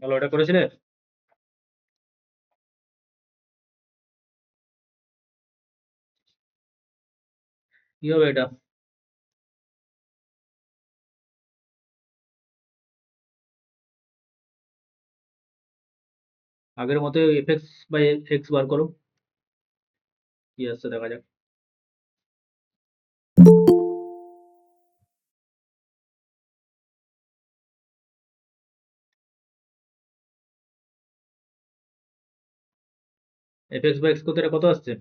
Hello, এটা করেছিলে? কি হবে এটা? আগের মতো এফএক্স বাই এক্স বার করো, কি আসছে দেখা যাক। এফএক্স বাই এক্স করতে এটা কত আসছে?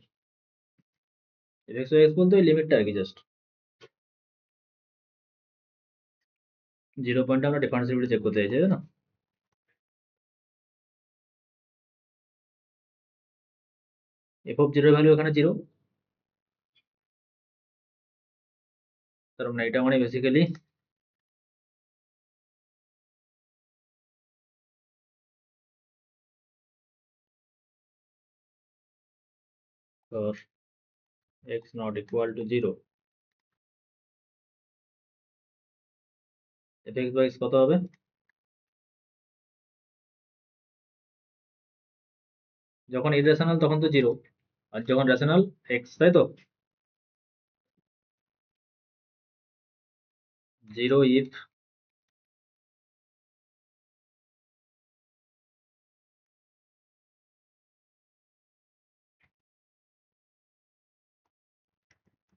এফএক্স বাই এক্স বলতে ওই লিমিটটা আর কি, জাস্ট 0 পয়েন্টে আমরা ডিফারেন্সিবিলিটি চেক করতে চাইছি, তাই না? এফ অফ জিরোর ভ্যালু এখানে 0, তার মানে এটা মানে basically for x not equal to 0, f x by x কত হবে? যখন ইরেশনাল তখন তো 0, আর যখন রেশনাল এক্স, তাই তো? 0 ইফ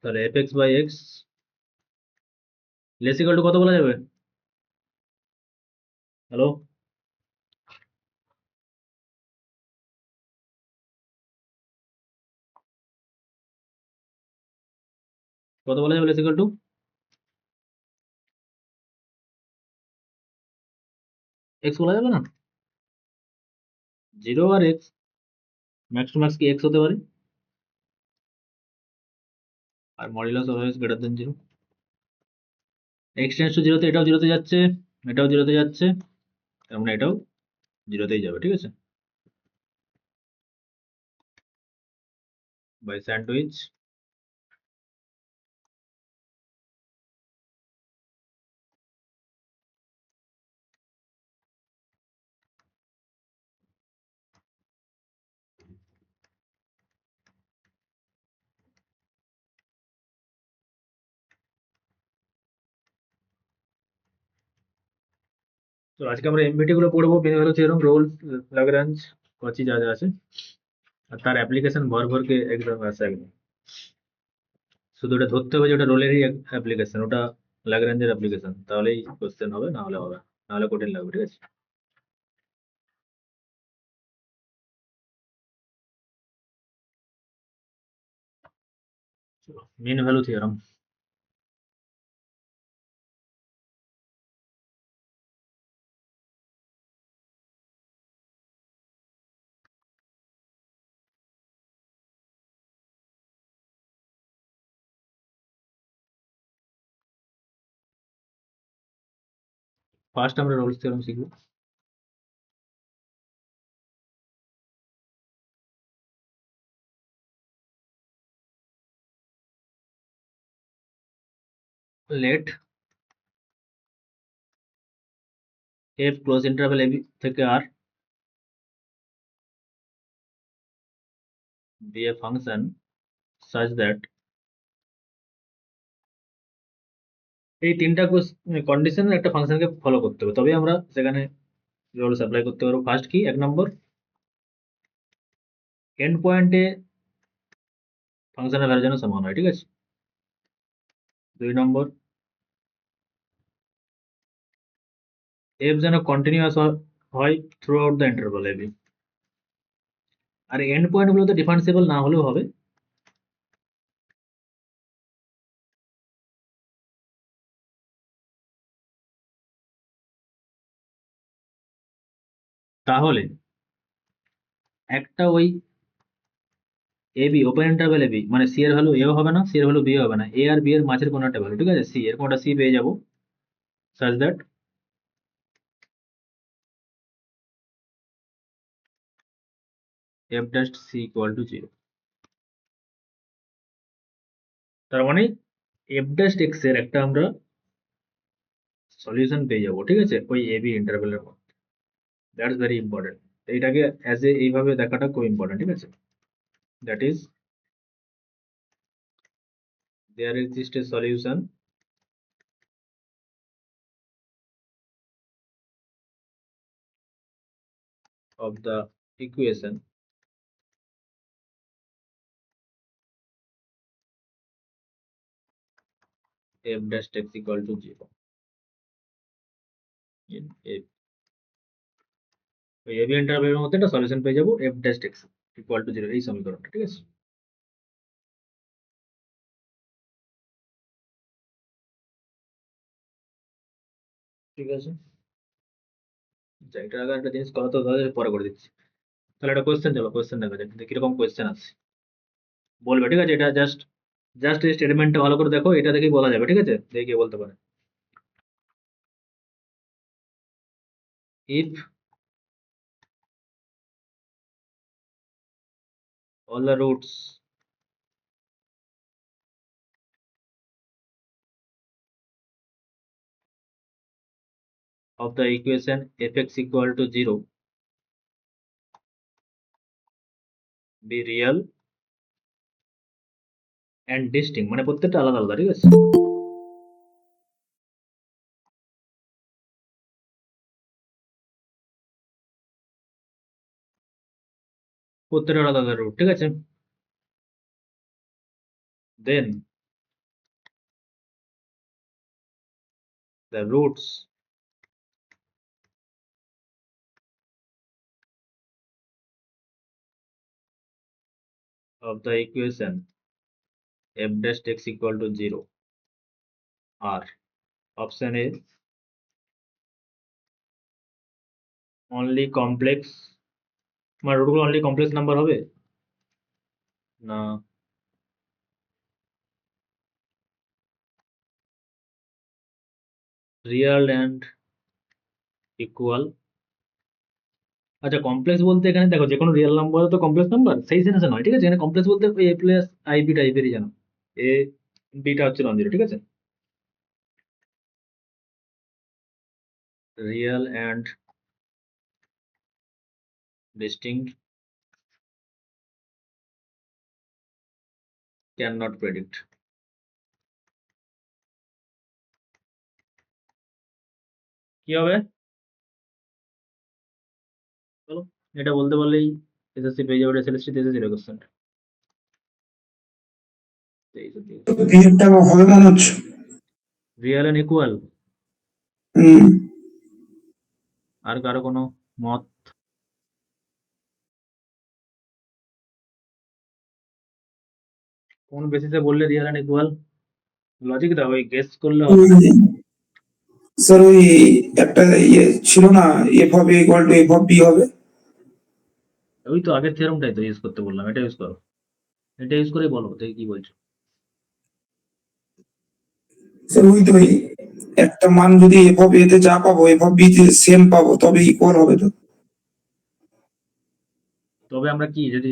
তাহলে f x by x less equal to কত বলা যাবে? হ্যালো, কত বলা যাবে লেস ইকুয়াল টু? এক্স বলা যাবে না? 0 আর এক্স, ম্যাক্স টু ম্যাক্স কি এক্স হতে পারে, আর modulus always greater than 0। X tends to 0 তে এটাও 0 তে যাচ্ছে, এটাও 0 তে যাচ্ছে, তার মানে এটাও 0 তেই যাবে, ঠিক আছে? By sandwich. তো আজকে আমরা এমবিটি গুলো পড়বো, mean value theorem, Rolle's, Lagrange, Cauchy যা যা আছে, আর তার অ্যাপ্লিকেশন ভর ভর কে একদম আছে একদম। শুধু ওটা ধরতে হবে যে ওটা রোলেরই অ্যাপ্লিকেশন, ওটা ল্যাগ্রাঞ্জের অ্যাপ্লিকেশন, তাহলেই কোশ্চেন হবে, না হলে হবে না, না হলে কঠিন লাগবে, ঠিক আছে? Mean value theorem. ফার্স্ট আমরা রোলস থিওরেম শিখবো। Let f close interval a b থেকে R be a function such that এই তিনটা কন্ডিশন একটা ফাংশনকে ফলো করতে হবে, তবে আমরা সেখানে রোলস অ্যাপ্লাই করতে পারবো। ফার্স্ট কি, 1 নম্বর, এন্ড পয়েন্টে ফাংশনের ভ্যালু যেন সমান হয়, ঠিক আছে? 2 নম্বর, এফ যেন কন্টিনিউয়াস হয় through out the interval AB. আর এন্ড পয়েন্ট গুলো তো ডিফারেন্সিবল না হলেও হবে। তাহলে একটা ওই এবি, ওপেন ইন্টারভ্যাল এবি, মানে সি এর ভ্যালু এও হবে না, সি এর ভ্যালু বি হবে না, এ আর বি এর মাঝের কোনো একটা ভ্যালু, ঠিক আছে? সি এর কোনটা সি পেয়ে যাবো, such that f dash c equal to 0। তার মানে এফ ড্যাশ এক্স এর একটা আমরা সলিউশন পেয়ে যাবো, ঠিক আছে, ওই এবি ইন্টারভ্যালের মধ্যে। That's very important. এইটাকে অ্যাজ এ এইভাবে দেখাটা খুব ইম্পর্টেন্ট, ঠিক আছে? That is there exist a solution of the equation f dash x equal to 0 in f ওই এবি ইন্টারভ্যালের মধ্যে একটা সলিউশন পেয়ে যাবো f dash x equal to 0 এই সমীকরণটা, ঠিক আছে? ঠিক আছে, এটা আগে একটা জিনিস করা তো তাহলে পরে করে দিচ্ছি। তাহলে একটা কোয়েশ্চেন, চলো কোয়েশ্চেন দেখা যাক কিরকম কোয়েশ্চেন আছে বলবে, ঠিক আছে? এটা জাস্ট জাস্ট এই স্টেটমেন্টটা ভালো করে দেখো, এটা দেখেই বলা যাবে, ঠিক আছে? দেখে বলতে পারে if all the roots of the equation fx equal to 0 be real and distinct, মানে প্রত্যেকটা আলাদা আলাদা, ঠিক আছে? প্রত্যেকটা আলাদা আলাদা রুট, ঠিক আছে? then the roots of the equation f dash x equal to 0 are option A only complex, মানে রুটগুলো অনলি কমপ্লেক্স নাম্বার হবে, না রিয়াল অ্যান্ড ইকুয়াল? আচ্ছা, কমপ্লেক্স বলতে এখানে দেখো যে কোনো রিয়েল নাম্বার তো কমপ্লেক্স নাম্বার সেই সেন্সে নয়, ঠিক আছে? এখানে কমপ্লেক্স বলতে ওই এ প্লাস আই বি টাইপেরই, জানো এ বিটা হচ্ছে নন জিরো, ঠিক আছে? Real and distinct can not predict. কি হবে বলো? এটা বলতে পারলেই এসএসসি পেয়ে যাবে, এসএসসি এসএসসি কোশ্চেনটা। বিয়েরটা হবে মনে হচ্ছে। রিয়েল অ্যান্ড ইকুয়াল, হুম। আর কারো কোনো মত? কোন বেসিসে বললে রিয়েল অ্যান্ড ইকুয়াল? লজিক দাও, ওই গেস করলে হবে না। স্যার ওই একটা ইয়ে ছিল না, এফ হবে equal to f of b হবে। ওই তো আগের থিওরামটাই তো ইউজ করতে বললাম, এটা ইউজ করো, এটা ইউজ করেই বলো দেখি কি বলছো। স্যার ওই তো একটা মান যদি এফ অফ এ তে যা পাবো এফ অফ বি তে সেম পাবো তবে ইকুয়াল হবে তো। তবে আমরা কি যদি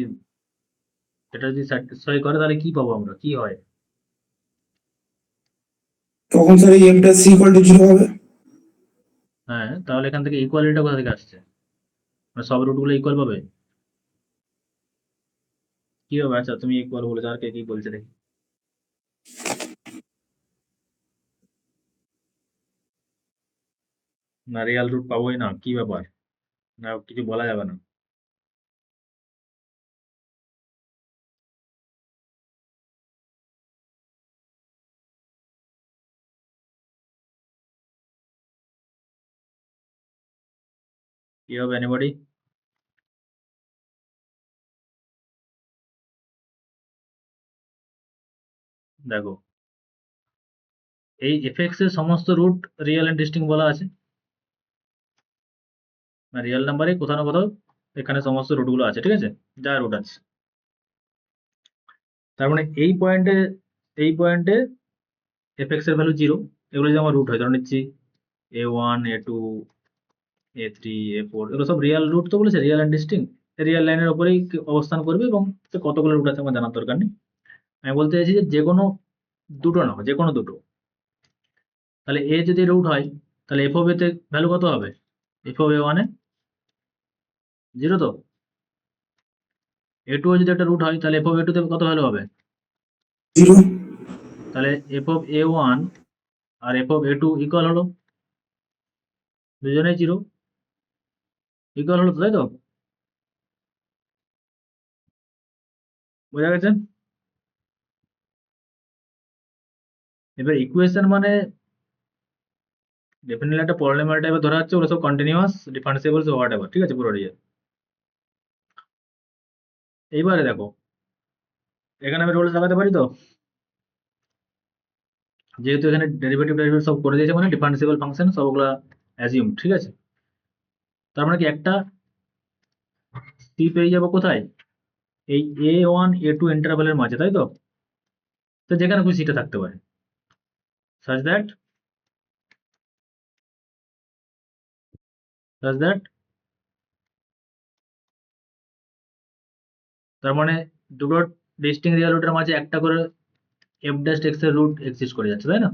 এটা যদি স্যাটিসফাই করে তাহলে কি পাবো আমরা, কি হয়? তখন স্যার এই f dash c equal to 0 হবে। হ্যাঁ, তাহলে এখান থেকে ইকুয়ালিটিটা কোথা থেকে আসছে? মানে সব রুটগুলো ইকুয়াল পাবে? কি হবে? আচ্ছা তুমি ইকুয়াল বলেছো, আর কে কি বলছে দেখি। না রিয়াল রুট পাবোই না, কি ব্যাপার? না কিছু বলা যাবে না। কি হবে এনিবডি? দেখো এই এফএক্স এর সমস্ত রুট রিয়েল এন্ড ডিস্টিংক্ট বলা আছে, রিয়েল নাম্বারে কোথাও না কোথাও এখানে সমস্ত রুটগুলো আছে, ঠিক আছে? যা রুট আছে, তার মানে এই পয়েন্টে এফএক্স এর ভ্যালু 0, এগুলো যদি আমার রুট হয়, ধরে নিচ্ছি a1 a2 a3 a4, এগুলো সব রিয়েল রুট তো বলেছে, রিয়েল এন্ড ডিস্টিংক্ট রিয়েল লাইনের উপরেই অবস্থান করবে, এবং কতগুলো রুট আছে আমার জানার দরকার নেই। আমি বলতে চাইছি যে কোনো দুটো না, যে কোনো দুটো, তাহলে এ যদি রুট হয় তাহলে এফ অফ এ তে ভ্যালু কত হবে? এফ অফ এ ওয়ানে জিরো তো। a2 যদি একটা রুট হয় তাহলে f of a2 তে কত ভ্যালু হবে? 0। তাহলে f of a1 আর f of a2 ইকুয়াল হলো, দুজনেই জিরো, ইকুয়াল হলো তো, তাই তো? বোঝা গেছে? এবার ইকুয়েশন মানে ডেফিনেটলি একটা পলিনোমিয়াল টাইপের ধরা হচ্ছে, ওগুলো সব কন্টিনিউয়াস ডিফারেন্সিয়েবল হোয়াট এভার, ঠিক আছে, পুরো দিয়ে। এইবারে দেখো, এখানে আমি রোলস লাগাতে পারি তো, যেহেতু এখানে ডেরিভেটিভ ডেরিভেটিভ সব করে দিয়েছে, মানে ডিফারেন্সিয়েবল ফাংশন সবগুলা অ্যাজিউম, ঠিক আছে। তার মানে কি একটা সি পেয়ে যাবো কোথায়? এই a1 a2 ইন্টারভ্যালের মাঝে, তাই তো? তো যেখানে খুশি সিটা থাকতে পারে, such that such that তার মানে দুটো ডিস্টিংক্ট রিয়েল রুটের মাঝে একটা করে f ড্যাশ x এর রুট এক্সিস্ট করে যাচ্ছে, তাই না?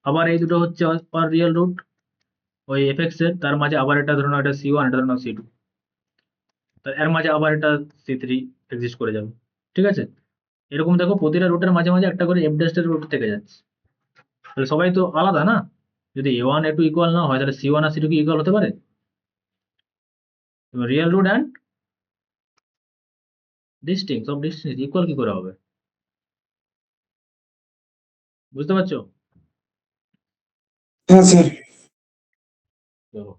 আবার এই দুটো হচ্ছে পার রিয়েল রুট ওই fx এর, তার মাঝে আবার এটা ধরুন এটা c1, এটা ধরুন c2, তার এর মাঝে আবার এটা c3 এক্সিস্ট করে যাবে, ঠিক আছে। এরকম দেখো প্রতিটা রুটের মাঝে মাঝে একটা করে f ড্যাশ এর রুট থেকে যাচ্ছে, তাহলে সবাই তো আলাদা না। যদি a1 a2 ইকুয়াল না হয় তাহলে c1 আর c2 কি ইকুয়াল হতে পারে? রিয়েল রুট অ্যান্ড ডিস্টিংক্ট, সব ডিস্টিংক্ট ইকুয়াল কি করে হবে? বুঝতে পারছো? হ্যাঁ স্যার। চলো।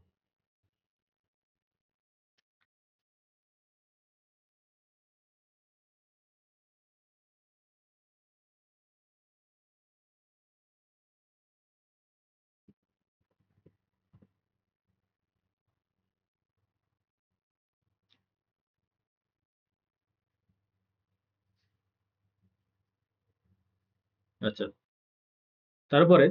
আচ্ছা, তারপরে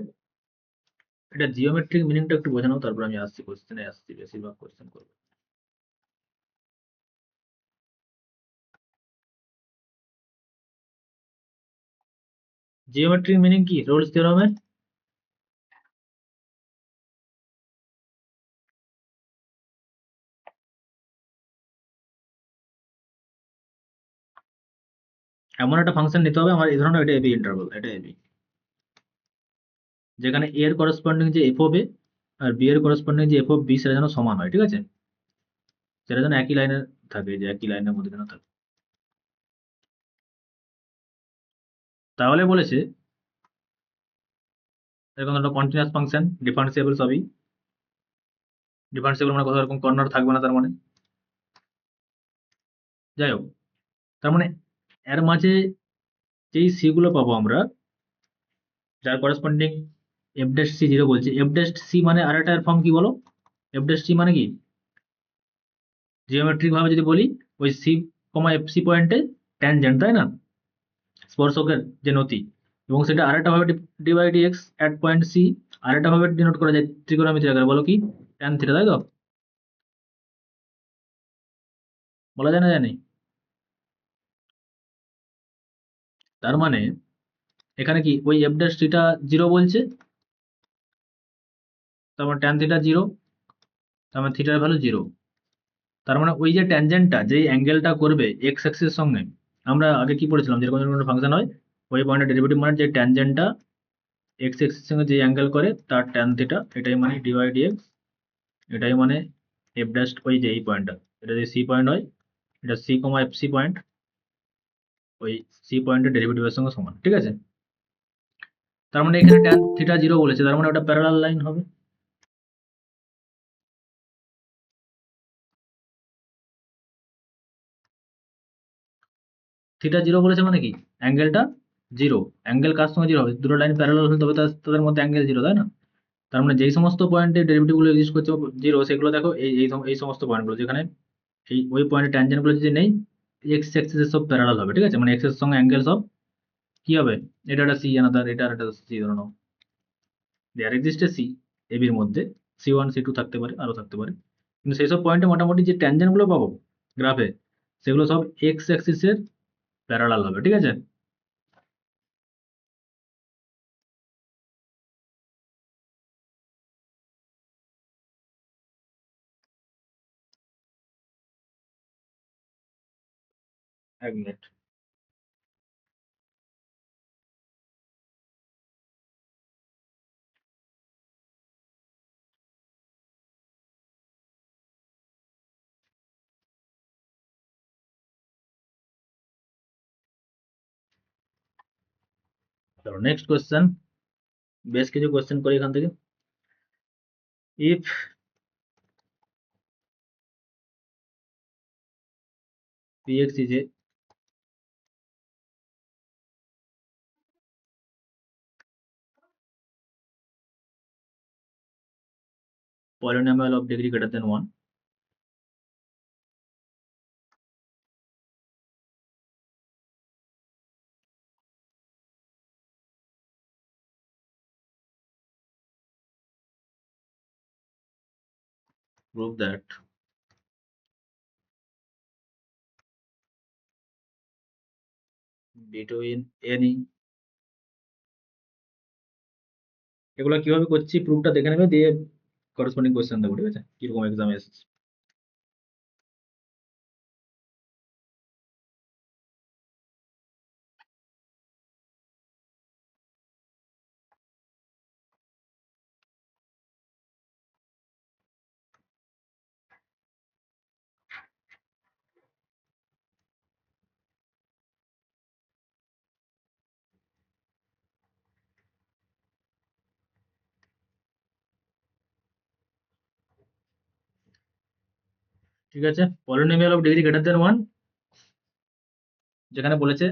এটা জিওমেট্রিক মিনিংটা একটু বোঝানো, তারপর আমি আসছি কোশ্চেনে, আসছি বেশিরভাগ কোশ্চেন করবো। জিওমেট্রিক মিনিং কি রোলস থিওরামের? এমন একটা ফাংশন নিতে হবে আমার, এই ধরনের, এটা এবি ইন্টারভাল, এটা এবি, যেখানে a এর করসপন্ডিং যে এফ অফ এ আর বি এর করসপন্ডিং যে এফ অফ বি সেটা যেন সমান হয়, ঠিক আছে, সেটা যেন একই লাইনে থাকে, যে একই লাইনের মধ্যে যেন থাকে। তাহলে বলেছে এরকম একটা কন্টিনিউয়াস ফাংশন ডিফারেন্সিয়েবল, সবই ডিফারেন্সিয়েবল, মানে কোথাও এরকম কর্নার থাকবে না, তার মানে যাই হোক, তার মানে এর মাঝে যেই সি গুলো পাবো আমরা, যার corresponding f dash c zero বলছে, এফ ড্যাশ সি মানে আর একটা ফর্ম কি বলো? এফ ড্যাশ সি মানে কি জিওমেট্রিক ভাবে যদি বলি, ওই সি কমা এফ সি পয়েন্টে ট্যানজেন্ট, তাই না, স্পর্শকের যে নতি, এবং সেটা আরেকটা ভাবে d by d x at point c, আরেকটা ভাবে ডিনোট করা যায় ত্রিকোণমিতির আকারে, বলো কি? ট্যান থিটা, তাই তো? বলা যায় না, জানি। তার মানে এখানে কি ওই এফ ড্যাশ থিটা জিরো বলছে, তার মানে ট্যান থিটা জিরো, তার মানে থিটার ভ্যালু জিরো। তার মানে ওই যে ট্যানজেন্টটা যেই অ্যাঙ্গেলটা করবে এক্স অ্যাক্সিস সঙ্গে, আমরা আগে কি পড়েছিলাম, যেরকম যখন কোনো ফাংশন হয় ওই পয়েন্টের ডেরিভেটিভ মানে যে ট্যানজেন্টটা এক্স অ্যাক্সিস সঙ্গে যে অ্যাঙ্গেল করে তার ট্যান থিটা, এটাই মানে ডি বাই ডি এক্স, এটাই মানে এফ ড্যাশ, ওই যে এই পয়েন্টটা, এটা যদি সি পয়েন্ট হয়, এটা C comma f C point, ওই সি পয়েন্টের ডেরিভেটিভের সঙ্গে সমান, ঠিক আছে। তার মানে এখানে ট্যান থিটা জিরো বলেছে, তার মানে ওটা প্যারালাল লাইন হবে। থিটা জিরো বলেছে মানে কি, অ্যাঙ্গেলটা জিরো। অ্যাঙ্গেল কার সঙ্গে জিরো হবে? দুটো লাইন প্যারালাল হলে তবে তাদের মধ্যে অ্যাঙ্গেল জিরো, তাই না? তার মানে যেই সমস্ত পয়েন্টে ডেরিভেটিভ গুলো এক্সিস্ট করছে জিরো, সেগুলো দেখো এই সমস্ত পয়েন্টগুলো, যেখানে এই ওই পয়েন্টের ট্যানজেন্ট গুলো যদি নেই, এক্স অ্যাক্সিসের সব প্যারালাল হবে, ঠিক আছে, মানে এক্স এর সঙ্গে অ্যাঙ্গেল সব কি হবে, এটা একটা সি আনাদার, এটা একটা সি, ধরে নাও দেয়ার এক্সিস্ট এ সি, এবির মধ্যে c1 c2 থাকতে পারে, আরো থাকতে পারে, কিন্তু সেই সব পয়েন্টে মোটামুটি যে ট্যানজেন্ট গুলো পাবো গ্রাফে, সেগুলো সব এক্স অ্যাক্সিসের প্যারালাল হবে, ঠিক আছে। এক মিনিট। চলো নেক্সট কোয়েশ্চেন, বেশ কিছু কোয়েশ্চেন করি এখান থেকে। If px is a polynomial of degree greater than 1, prove that between any, এগুলো কিভাবে করছি প্রুফটা দেখে নেবে, দিয়ে করসপন্ডিং কোয়েশ্চেন দেবো, ঠিক আছে, কিরকম এক্সামে এসেছে। ঠিক আছে, polynomial of degree greater than 1, যেখানে বলেছে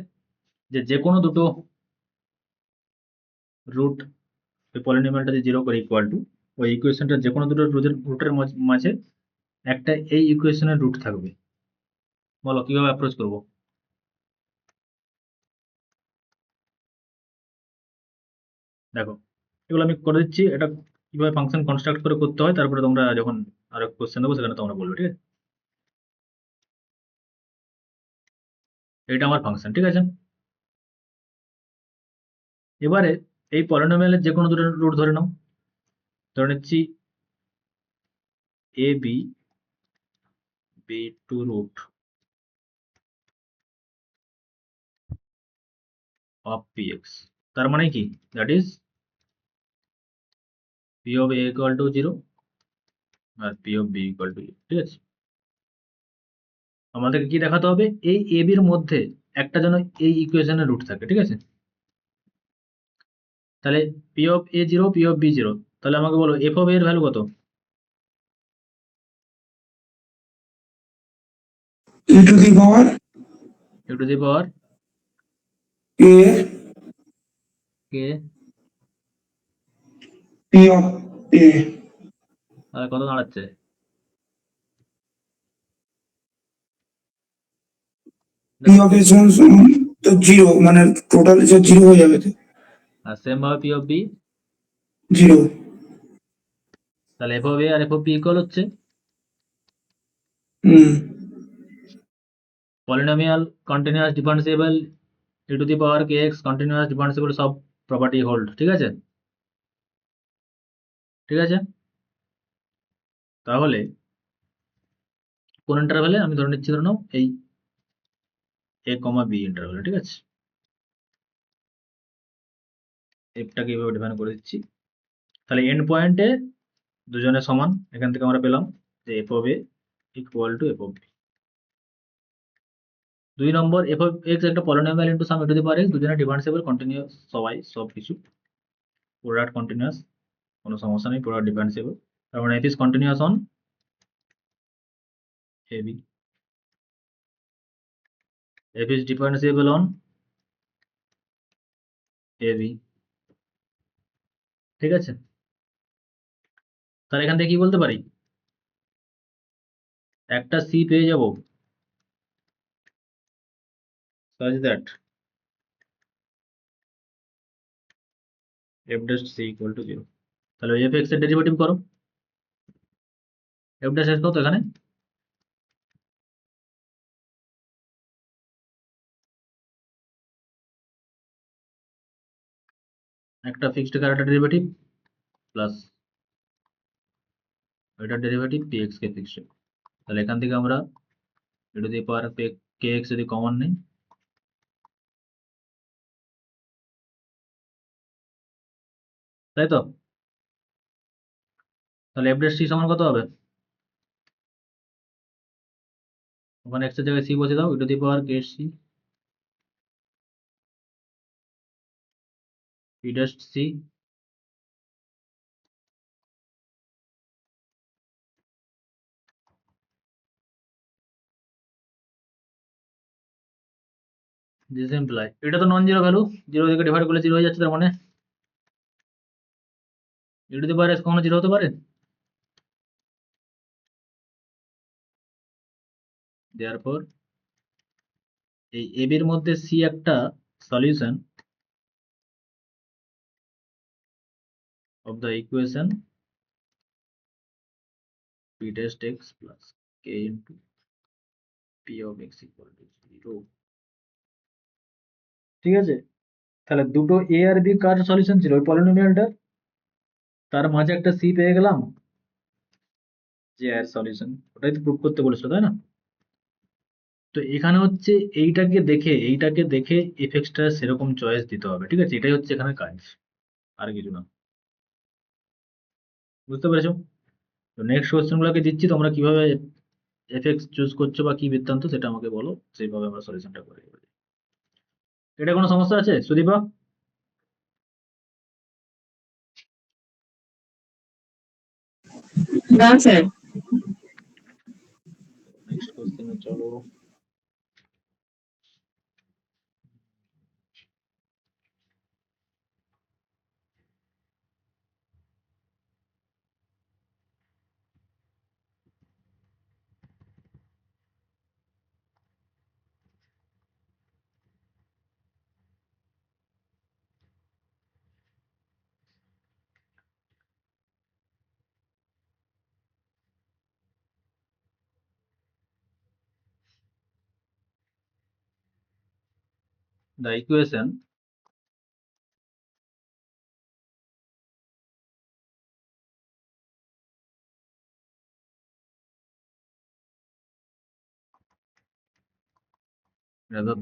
যে যে কোনো দুটো রুট ওই পলিনোমিয়ালটা যে 0 করে ইকুয়াল টু ওই ইকুয়েশনটা যে কোনো দুটো রুটের মাঝে একটা এই ইকুয়েশনের রুট থাকবে। বলো কিভাবে অ্যাপ্রোচ করব। দেখো এগুলো আমি করে দিচ্ছি, এটা কিভাবে ফাংশন কনস্ট্রাক্ট করে করতে হয়, তারপরে তোমরা যখন আরো কোশ্চেন দেবো সেখানে তোমরা বলবে, ঠিক আছে। এটা আমার ফাংশন, ঠিক আছে। এবারে এই পলিনোমিয়ালের যে কোনো দুটো রুট ধরে নাও, ধরে নিচ্ছি a b be two root of p x, তার মানে কি, that is p of a equal to 0 আর p of b equal to 0, ঠিক আছে। আমাদেরকে কি দেখাতে হবে, এই এ বির মধ্যে একটা যেন এই ইকুয়েশনের রুট থাকে, ঠিক আছে। তাহলে p of a 0 p of b 0, তাহলে আমাকে বলো এফ অফ এর ভ্যালু কত। e to the power a to the power a কে, p of a আর কত দাঁড়াচ্ছে, p of a সমান সমান তো 0, মানে টোটাল যে 0 হয়ে যাবে তো আর সেম ভাবে পি অফ বি, 0। তাহলে এফ অফ এ আর এফ অফ বি ইকুয়াল হচ্ছে hmm polynomial continuous differentiable e to the power কে এক্স কন্টিনিউয়াস ডিফারেন্সিয়েবল সব প্রপার্টি হোল্ড, ঠিক আছে। ঠিক আছে, তাহলে কোন ইন্টারভ্যালে আমি ধরে নিচ্ছি, ধরে নাও এই এ কমা বি ইন্টারভ্যালে, ঠিক আছে। এফটাকে এইভাবে ডিফাইন করে দিচ্ছি। তাহলে এন্ড পয়েন্টে দুজনে সমান, এখান থেকে আমরা পেলাম যে f of a equal to f of b. 2 নম্বর, এফ অফ এক্স একটা polynomial into some e to the power x, দুজনে ডিফারেন্সিয়েবল কন্টিনিউয়াস, সব কিছু প্রোডাক্ট কন্টিনিউয়াস, কোনো সমস্যা নেই, প্রোডাক্ট ডিফারেন্সিয়েবল। তার মানে f is continuous on a b, f is differentiable on a b, ঠিক আছে। তাহলে এখান থেকে কি বলতে পারি, একটা সি পেয়ে যাব such that f dash c equal to 0। তাহলে এফ এক্স এর ডেরিভেটিভ করো, এফ ড্যাশ এক্স কত এখানে, একটা ফিক্সড ক্যারেক্টার ডেরিভেটিভ প্লাস এটার ডেরিভেটিভ পি এক্স কে ফিক্সড। তাহলে এখান থেকে আমরা e to the power K kx যদি কমন নেই, তাই তো? তাহলে f ড্যাশ c সমান কত হবে? ওখানে x এর জায়গায় c বসে দাও, e to the power k c p dash c this imply, এটা তো নন জিরো ভ্যালু, জিরো থেকে ডিভাইড করলে জিরো হয়ে যাচ্ছে, তার মানে e to the power s কখনো জিরো হতে পারে? দেয়ারফর এই ab এর মধ্যে c একটা solution of the equation p dash x plus k into p of x equal to 0। ঠিক আছে, তাহলে দুটো a আর b কার সলিউশন ছিল ওই পলিনোমিয়ালটার, তার মাঝে একটা c পেয়ে গেলাম যে এর সলিউশন, ওটাই তো প্রুভ করতে বলেছিল, তাই না? তো এখানে হচ্ছে এইটাকে দেখে এফএক্সটা সেরকম চয়েস দিতে হবে, ঠিক আছে? এটাই হচ্ছে এখানে কাজ, আর কিছু না। বুঝতে পেরেছো? তো নেক্সট কোশ্চেন গুলোকে দিচ্ছি, তোমরা কিভাবে এফএক্স চুজ করছো বা কি বৃত্তান্ত সেটা আমাকে বলো, সেইভাবে আমরা সলিউশনটা করে দেবো। এটা কোনো সমস্যা আছে সুদীপা? না স্যার। নেক্সট কোশ্চেনে চলো। The equation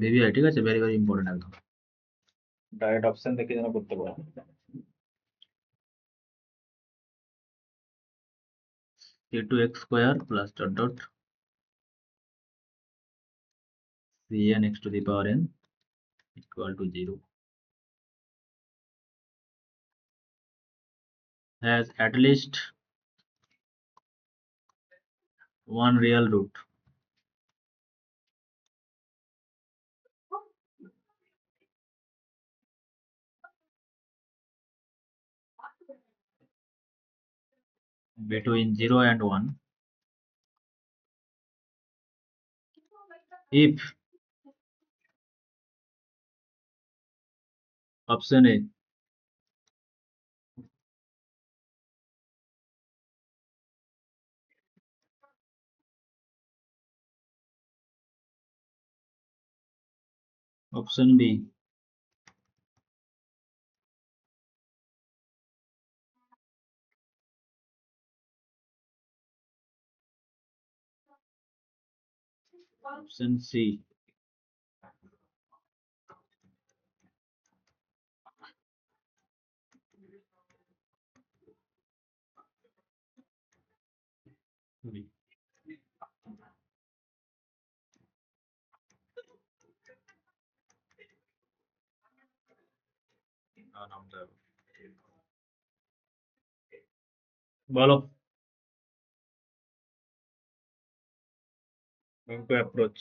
ভিভিআই, ঠিক আছে, ভেরি ভেরি ইম্পর্টেন্ট একদম, ডাইরেক্ট অপশন দেখে যেন করতে পারো। a2x square plus dot dot cn x to the power n equal to 0 has at least one real root. Between 0 and 1 if option A option B option C B। বলো going to approach।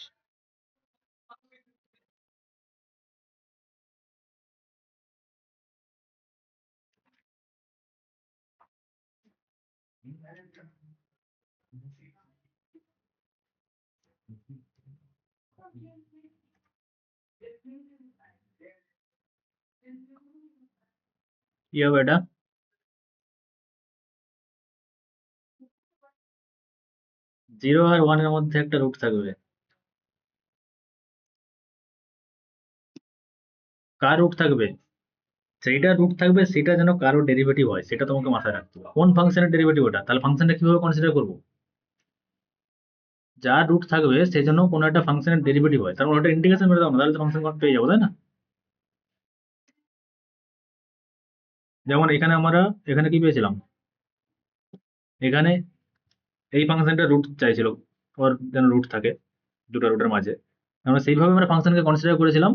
কি হবে এটা? Zero আর one এর মধ্যে একটা root থাকবে, কার root থাকবে? সেইটা রুট থাকবে, সেটা যেন কারো ডেরিভেটিভ হয়, সেটা তোমাকে মাথায় রাখতে হবে। কোন ফাংশনের ডেরিভেটিভ ওটা, তাহলে ফাংশনটা কিভাবে কনসিডার করবো? যার রুট থাকবে সেই জন্য কোনো একটা ফাংশনের ডেরিভেটিভ হয়, তার মানে ওটা ইন্টিগ্রেশন করে দাও না, তাহলে তো ফাংশন পেয়ে যাবো, তাই না? যেমন এখানে আমরা এখানে কি পেয়েছিলাম, এখানে এই ফাংশনটা রুট চাইছিল, ওর যেন রুট থাকে দুটো রুটের মাঝে, আমরা সেইভাবে আমরা ফাংশনকে কনসিডার করেছিলাম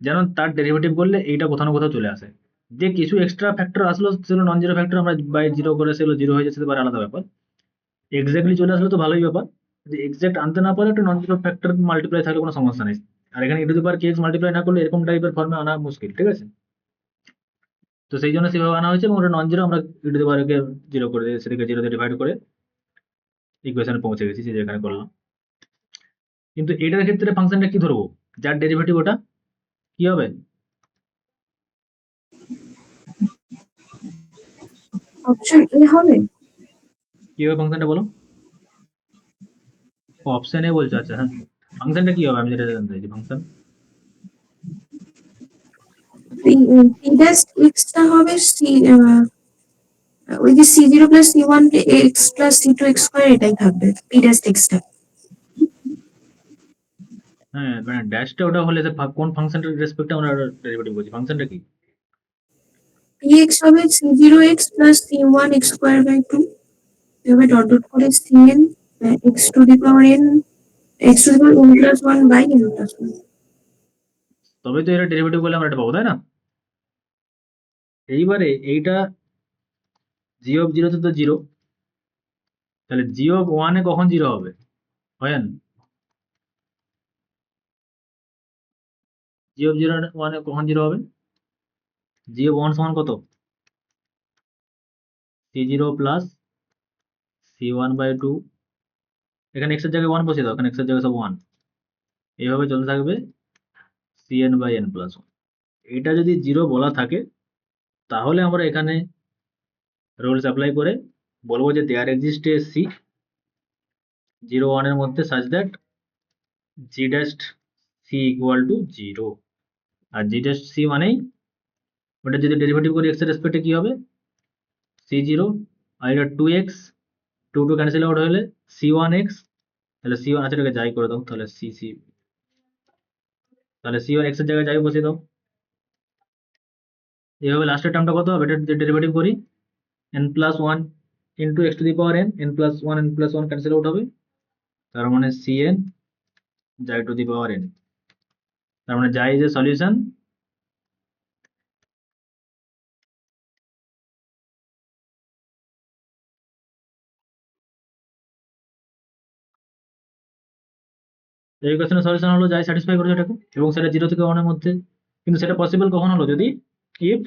যেন তার ডেরিভেটিভ করলে এইটা কোথাও না কোথাও চলে আসে। যে কিছু এক্সট্রা ফ্যাক্টর আসলো সেগুলো নন জিরো ফ্যাক্টর, আমরা বাই জিরো করে সেগুলো জিরো হয়ে যাচ্ছে, সেটা আলাদা ব্যাপার। এক্স্যাক্টলি চলে আসলে তো ভালোই ব্যাপার, যে এক্সাক্ট আনতে না পারলে একটা নন জিরো ফ্যাক্টর মাল্টিপ্লাই থাকলে কোনো সমস্যা নেই। আর এখানে e to the power kx multiply না করলে এরকম টাইপের ফর্মে আনা মুশকিল, ঠিক আছে? তো সেই জন্য সেভাবে আনা হয়েছে, এবং ওটা নন জিরো আমরা e to the power K zero করে দিয়ে সেটাকে জিরো দিয়ে ডিভাইড করে ইকুয়েশনে পৌঁছে গেছি, যে এখানে করলাম। কিন্তু এটার ক্ষেত্রে ফাংশনটা কি ধরবো, যার ডেরিভেটিভ ওটা কি হবে? অপশন এ হবে। কি হবে ফাংশনটা বলো? অপশন এ বলছো, আচ্ছা হ্যাঁ। ফাংশনটা কি হবে আমি যেটা জানতে চাইছি, ফাংশন পি ড্যাশ এক্স টা হবে সি, ওই যে c zero plus c one x plus c two x square, এটাই থাকবে পি ড্যাশ এক্স টা। হ্যাঁ, মানে ড্যাশটা ওটা হলে যে কোন ফাংশনটার রেসপেক্টে আমরা ডেরিভেটিভ করছি, ফাংশনটা কি? পি এক্স হবে c zero x plus c one x square by two, এভাবে ডট ডট করে c n x to the power n, x to the power n plus one by n plus one. তবে তো এটা derivative করলে আমরা এটা পাবো, তাই না? এইবারে এইটা জি অফ জিরো তো জিরো, তাহলে জি অফ ওয়ানে কখন জিরো হবে, হয় না? জি অফ জিরো ওয়ানে কখন জিরো হবে? জি অফ ওয়ান সমান কত? C zero plus c one by two, এখানে এক্স এর জায়গায় ওয়ান বসিয়ে দাও, এখানে এক্স এর জায়গায় সব ওয়ান, এইভাবে চলতে থাকবে c n by n plus one. এটা যদি জিরো বলা থাকে তাহলে আমরা এখানে রুলস অ্যাপ্লাই করে বলবো যে there exist a c zero ওয়ানের মধ্যে such that g dash c equal to zero. আর জি ড্যাস্ট সি মানেই ওটা যদি ডেরিভেটিভ করি এক্স এর রেসপেক্টে কি হবে, সি জিরো, আর এটা two x, two two cancel out হলে সি ওয়ান এক্স, তাহলে সি ওয়ান আছে, এটাকে যাই করে দাও, তাহলে সি সি, তাহলে সি ওয়ান এক্স এর জায়গায় যাই বসিয়ে দাও। এইভাবে লাস্টের টার্মটা কত হবে, এটা যদি ডেরিভেটিভ করি N plus one into x to the power n plus one cancel out হবে, তার মানে সি এন যাই টু দি পাওয়ার এন, তার মানে যাই যে সলিউশন এই ইকুয়েশনের সলিউশন হলো যাই স্যাটিসফাই করেছে এটাকে, এবং সেটা জিরো থেকে ওয়ানের মধ্যে। কিন্তু সেটা পসিবল কখন হলো, যদি ইফ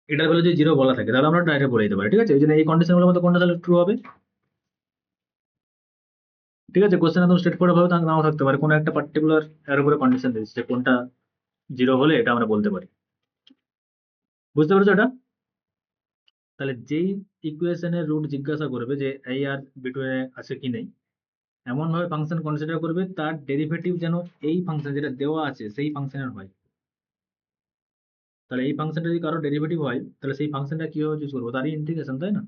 এটার ভ্যালু যদি জিরো বলা থাকে, তাহলে আমরা ডাইরেক্ট বলে দিতে পারি, ঠিক আছে? ওই জন্য এই কন্ডিশনগুলোর মধ্যে কোনটা তাহলে ট্রু হবে, ঠিক আছে? কোশ্চেন একদম স্ট্রেট ফরওয়ার্ড ভাবে নাও থাকতে পারে, কোনো একটা পার্টিকুলার এর উপরে কন্ডিশন দিচ্ছে যে কোনটা জিরো হলে এটা আমরা বলতে পারি। বুঝতে পেরেছো এটা? তাহলে যেই ইকুয়েশনের রুট জিজ্ঞাসা করবে যে এই আর বিটুইনে আছে কি নেই, এমন ভাবে ফাংশন কনসিডার করবে তার ডেরিভেটিভ যেন এই ফাংশন যেটা দেওয়া আছে সেই ফাংশনের হয়। তাহলে এই ফাংশনটা যদি কারো ডেরিভেটিভ হয় তাহলে সেই ফাংশনটা কিভাবে চুজ করবো, তারই ইন্টিগ্রেশন, তাই না?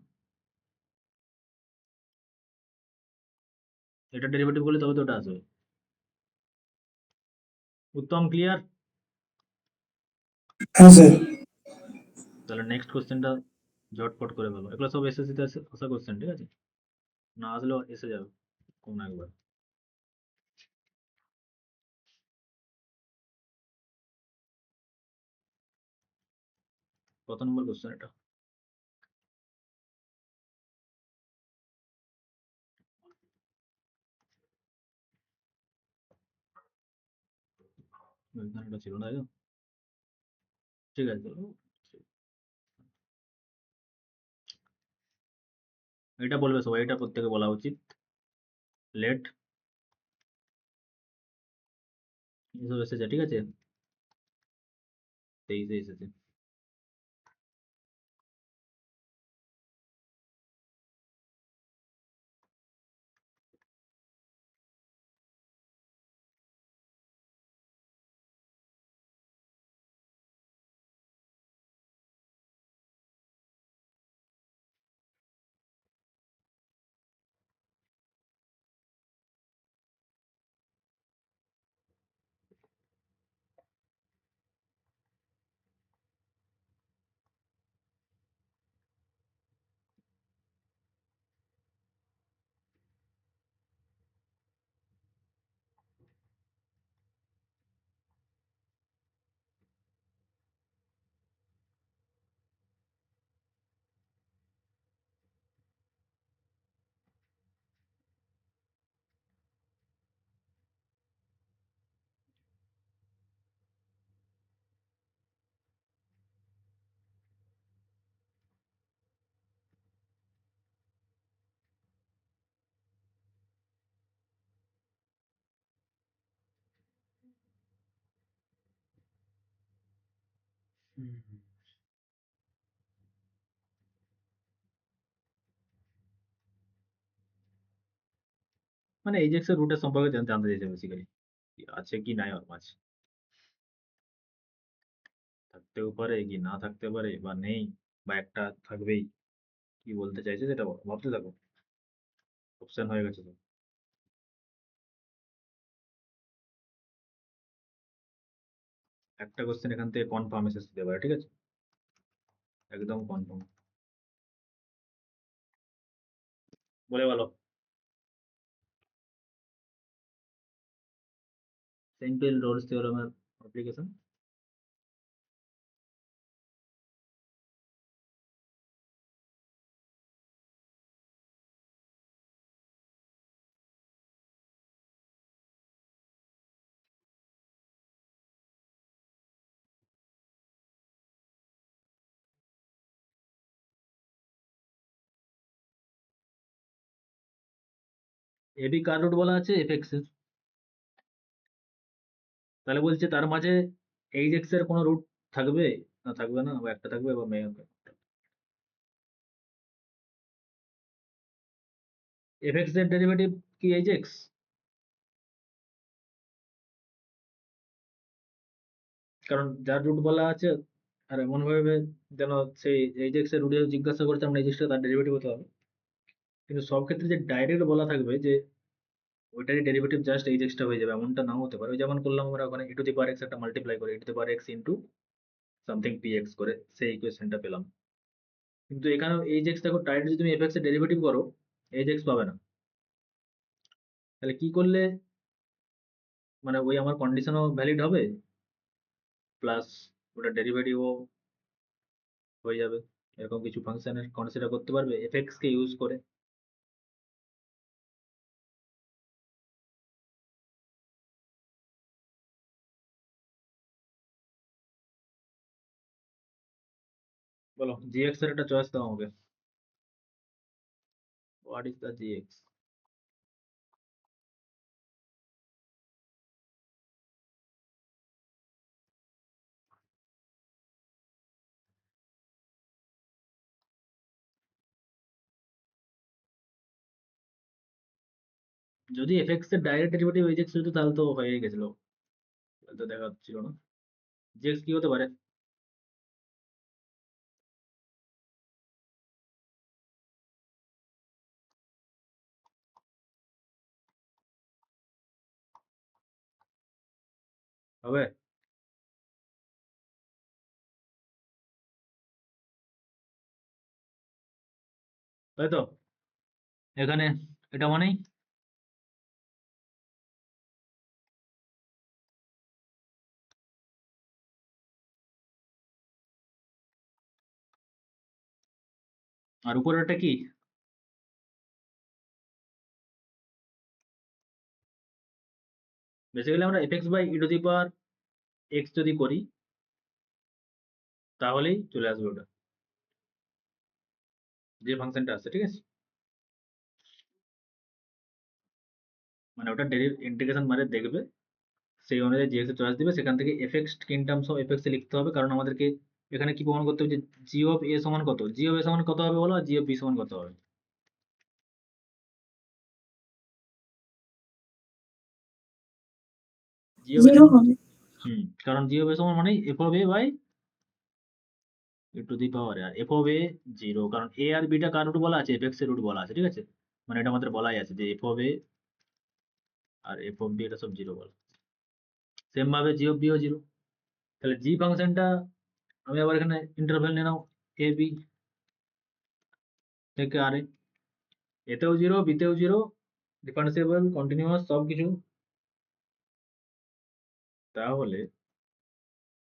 এটা ডেরিভেটিভ করলে তবে তো ওটা আসবে। উত্তম, ক্লিয়ার? হ্যাঁ স্যার। তাহলে নেক্সট কোশ্চেনটা ঝটপট করে ফেলো, এগুলো সব এসএসসিতে আসা কোশ্চেন, ঠিক আছে? না আসলেও এসে যাবে কোনো একবার। কত নম্বর কোশ্চেন এটা? এখানে এটা ছিল না, তাই তো? ঠিক আছে, চলো। এটা বলবে সবাই, এটা প্রত্যেকে বলা উচিত। লেট এসব এসেছে, ঠিক আছে? 23-এ এসেছে। মানে এইজেক্স এর রুটের সম্পর্কে জানতে চাইছে বেসিক্যালি, আছে কি নাই ওর মাঝে, থাকতেও পারে কি না থাকতে পারে, বা নেই, বা একটা থাকবেই, কি বলতে চাইছে সেটা ভাবতে থাকো। অপশন হয়ে গেছে তো। একটা কোশ্চেন এখান থেকে কনফার্ম এসে দিতে পারে, ঠিক আছে, একদম কনফার্ম। বলে বলো, সিম্পল রোলস থিওরেমের অ্যাপ্লিকেশন। এবি কার রুট বলা আছে, এফএক্স এর। তাহলে বলছে তার মাঝে এইজেক্স এর কোনো রুট থাকবে না, থাকবে না, বা একটা থাকবে বা মেয়ে হবে। এফএক্স এর ডেরিভেটিভ কি এইজেক্স? কারণ যার রুট বলা আছে, আর এমন ভাবে যেন সেই এইজেক্স এর রুটে জিজ্ঞাসা করছে আমরা এইজেক্সটা তার ডেরিভেটিভ হতে হবে, কিন্তু সব ক্ষেত্রে যে ডাইরেক্ট বলা থাকবে যে ওইটারই ডেরিভেটিভ জাস্ট এইজেক্সটা হয়ে যাবে, এমনটা নাও হতে পারে। ওই যেমন করলাম আমরা ওখানে e to the power x একটা মাল্টিপ্লাই করে e to the power x into something px করে সেই ইকুয়েশনটা পেলাম। কিন্তু এখানে এইজেক্স দেখো, ডাইরেক্ট যদি তুমি fx এর ডেরিভেটিভ করো এইজেক্স পাবে না। তাহলে কি করলে মানে ওই আমার কন্ডিশনও ভ্যালিড হবে, প্লাস ওটা ডেরিভেটিভও হয়ে যাবে। এরকম কিছু ফাংশনের কনসিডার করতে পারবে এফএক্স কে ইউজ করে। বলো, জিএক্স এর একটা চয়েস দাও আমাকে। What is the GX? যদি এফএক্স এর ডাইরেক্ট ডেরিভেটিভ এইজেক্স হতো তাহলে তো হয়ে গেছিল, তাহলে তো দেখা ছিল না। জিএক্স কি হতে পারে? হবে, তাই তো। এখানে এটা মানেই আর উপরেরটা কি? বেসিক্যালি আমরা f x by e to the power x যদি করি তাহলেই চলে আসবে ওটা, যে ফাংশনটা আছে, ঠিক আছে। মানে ওটা ইন্টিগ্রেশন মানে দেখবে, সেই অনুযায়ী জিএক্স এর চয়েস দিবে, সেখান থেকে f x in terms of f x এ লিখতে হবে, কারণ আমাদেরকে এখানে কি প্রমাণ করতে হবে যে জি অফ এ সমান কত, জি অফ এ সমান কত হবে বলো, আর জি অফ বি সমান কত হবে। জি অফ এ 0 হবে। কারণ জি অফ এ সমান মানে f of a by a to the power, আর এফ অফ এ 0, কারণ এ আর বিটা কার রুট বলা আছে, এফএক্স এর রুট বলা আছে, ঠিক আছে। মানে এটা আমাদের বলাই আছে যে এফ অফ এ আর এফ অফ বি এটা সব 0 বলা। সেম ভাবে জি অফ বি ও 0। তাহলে জি ফাংশনটা আমি আবার এখানে ইন্টারভ্যাল নিয়ে নাও, এ বি থেকে আর এ, এতেও 0 বিতেও 0, ডিফারেন্সিয়েবল কন্টিনিউয়াস সব কিছু। তাহলে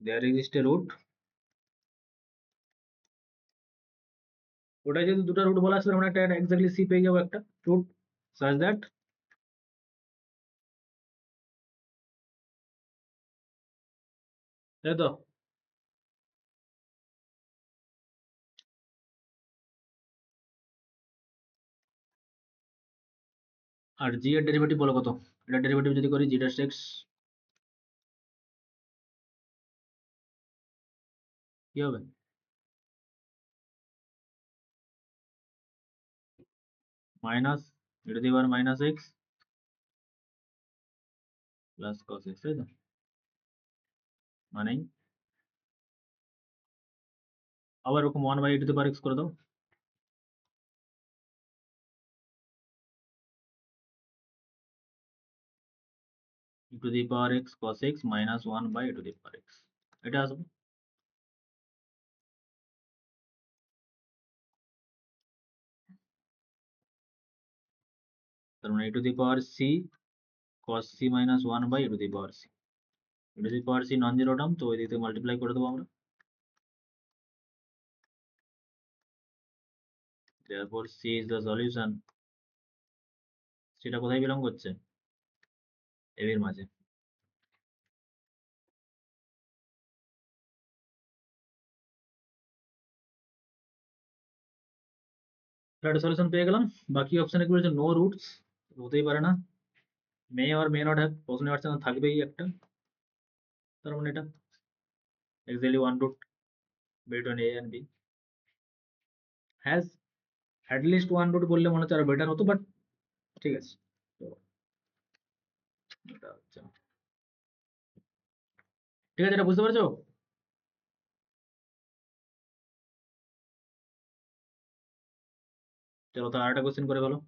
দেয়ার এক্সিস্ট এ রুট, ওটা যদি দুটো রুট বলা আছে আমরা একটা এক্স্যাক্টলি সি পেয়ে যাবো, একটা রুট সাচ দ্যাট তাই তো। আর জি এর ডেরিভেটিভ বলো কত, এটা ডেরিভেটিভ যদি করি জি ড্যাশ এক্স কি হবে? Minus e to the power minus x plus cos x, তাই তো? মানে আবার ওরকম 1 by e to the power x করে দাও। e to the power x cos x minus 1 by e to the power x, এটা আসবে। তার মানে e to the power c cos c minus 1 by e to the power c, e to the power c non zero term, তো ওই দিক থেকে multiply করে দেবো আমরা। therefore c is the solution। সেটা কোথায় বিলং করছে? ab এর মাঝে। একটা সলিউশন পেয়ে গেলাম। বাকি অপশন এগুলো হচ্ছে নো রুটস, হতেই পারে না, মে অর মে নট হ্যাভ, প্রশ্নের অপশন থাকবেই একটা। তার মানে এটা exactly one root between a and b has at least one root বললে মনে হচ্ছে আরো বেটার হতো, বাট ঠিক আছে। তো এটা হচ্ছে ঠিক আছে, এটা বুঝতে পারছো? চলো তো আরেকটা কোশ্চেন করে ফেলো।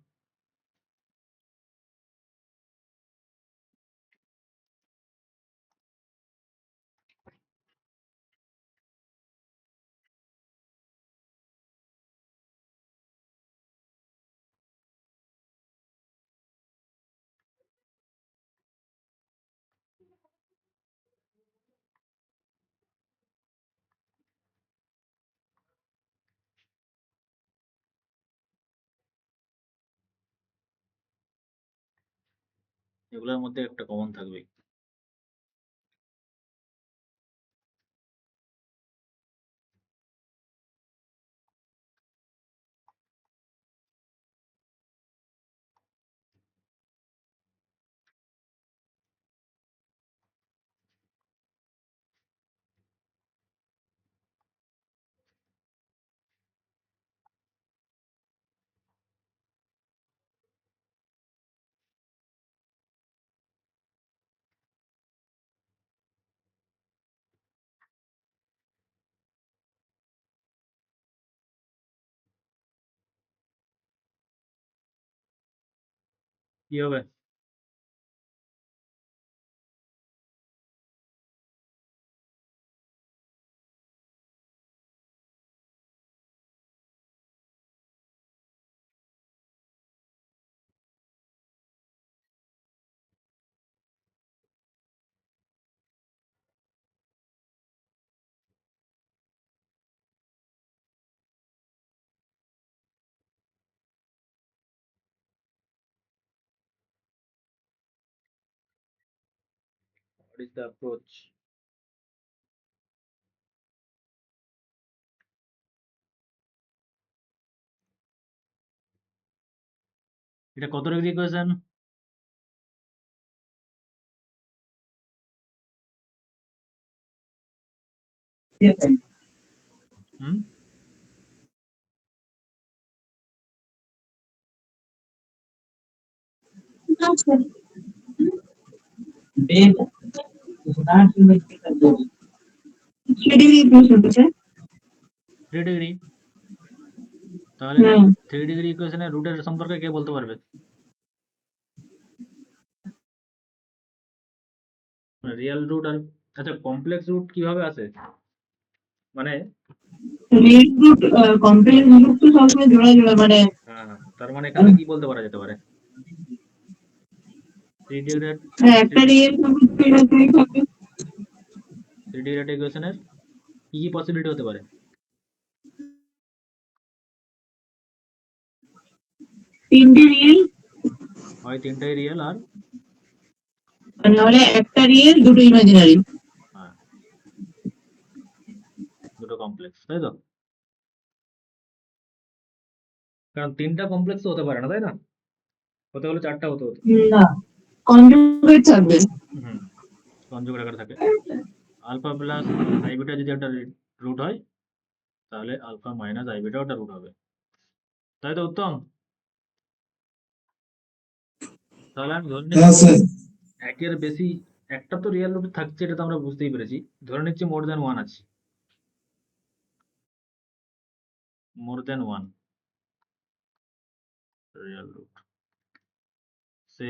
এগুলোর মধ্যে একটা কমন থাকবে। কি হবে? What is the approach? এটা কত ডিগ্রি ইকুয়েশন? হুম, থ্রি ডিগ্রি। তাহলে থ্রি ডিগ্রি ইকুয়েশনের রুটের সম্পর্কে কে বলতে পারবে? রিয়েল রুট আর আচ্ছা কমপ্লেক্স রুট কিভাবে আসে? মানে রিয়েল রুট কমপ্লেক্স রুট তো সবসময় জোড়া জোড়া মানে হ্যাঁ, তার মানে এখানে কি বলতে পারা যেতে পারে? থ্রি ডিগ্রি একটা রিয়েল রুট থাকে থ্রি ডিগ্রি ইকুয়েশনের কি কি পসিবিলিটি হতে পারে? তিনটে রিয়েল হয় তিনটাই রিয়েল আর নাহলে একটা রিয়েল দুটো ইমাজিনারি। হ্যাঁ দুটো কমপ্লেক্স, তাই তো? কারণ তিনটা কমপ্লেক্স হতে পারে না, তাই না? হতে হলে চারটা হতে হতো। না কনজুগেট থাকবে। হুম, কনজুগেট আকারে থাকে। আলফা প্লাস আই বিটা যদি একটা রুট হয় তাহলে আলফা মাইনাস আই বিটা ওটা রুট হবে, তাই তো উত্তম? তাহলে আমি ধরে হ্যাঁ নিচ্ছি স্যার। একের বেশি একটা তো রিয়েল রুট থাকছে, এটা তো আমরা বুঝতেই পেরেছি। ধরে নিচ্ছি মোর দেন ওয়ান আছে, মোর দেন ওয়ান রিয়েল রুট, সে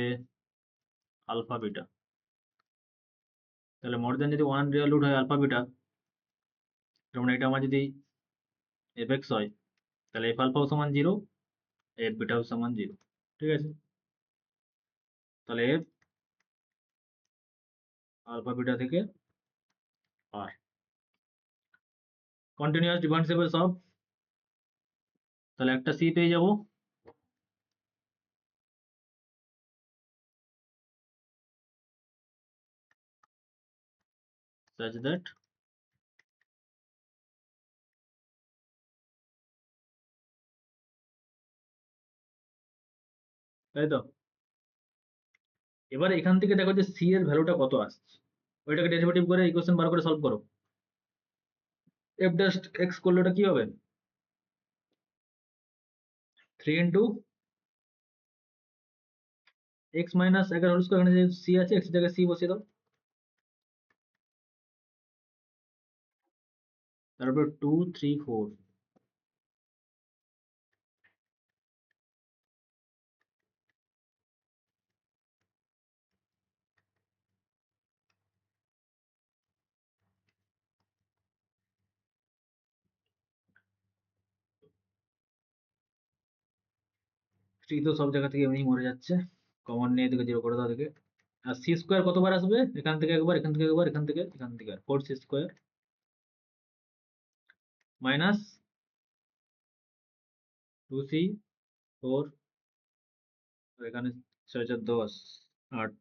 আলফা বিটা। তাহলে মোর দেন যদি ওয়ান রিয়েল রুট হয় আলফা বিটা, যেমন এটা আমার যদি এফ এক্স হয়, তাহলে এফ আলফাও সমান জিরো, এফ বিটাও সমান জিরো। ঠিক আছে, তাহলে এফ আলফা বিটা থেকে আর কন্টিনিউয়াস ডিফারেন্সিয়েবল সব, তাহলে একটা সি পেয়ে যাবো, such that তাই তো। এবার এখান থেকে দেখো যে সি এর ভ্যালুটা কত আসছে, ওইটাকে ডেরিভেটিভ করে ইকুয়েশন বার করে সলভ করো। এফ ড্যাশ এক্স করলে ওটা কি হবে, 3 into x minus 11 whole square, এখানে যে সি আছে এক্স জায়গায় সি বসিয়ে দাও, তারপর 2 3 4, থ্রি তো সব জায়গা থেকে এমনি মরে যাচ্ছে, কমন নিয়ে এদিকে জিরো করে দাও দিকে। আর সি স্কয়ার কতবার আসবে, এখান থেকে একবার, এখান থেকে একবার, এখান থেকে আর 4 সি স্কয়ার মাইনাস 2 সি 4, এখানে 6 4 10, 8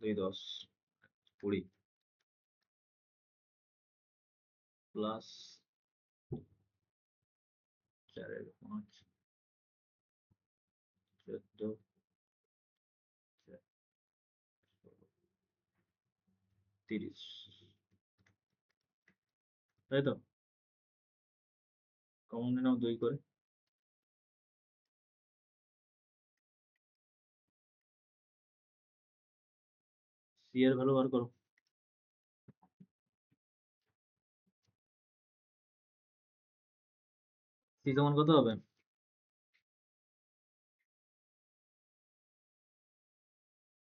2 10 20 প্লাস 4 5 14 30, তাই তো। কমন নিয়ে নাও 2 করে, সি এর ভ্যালু বার করো। সি সমান কত হবে,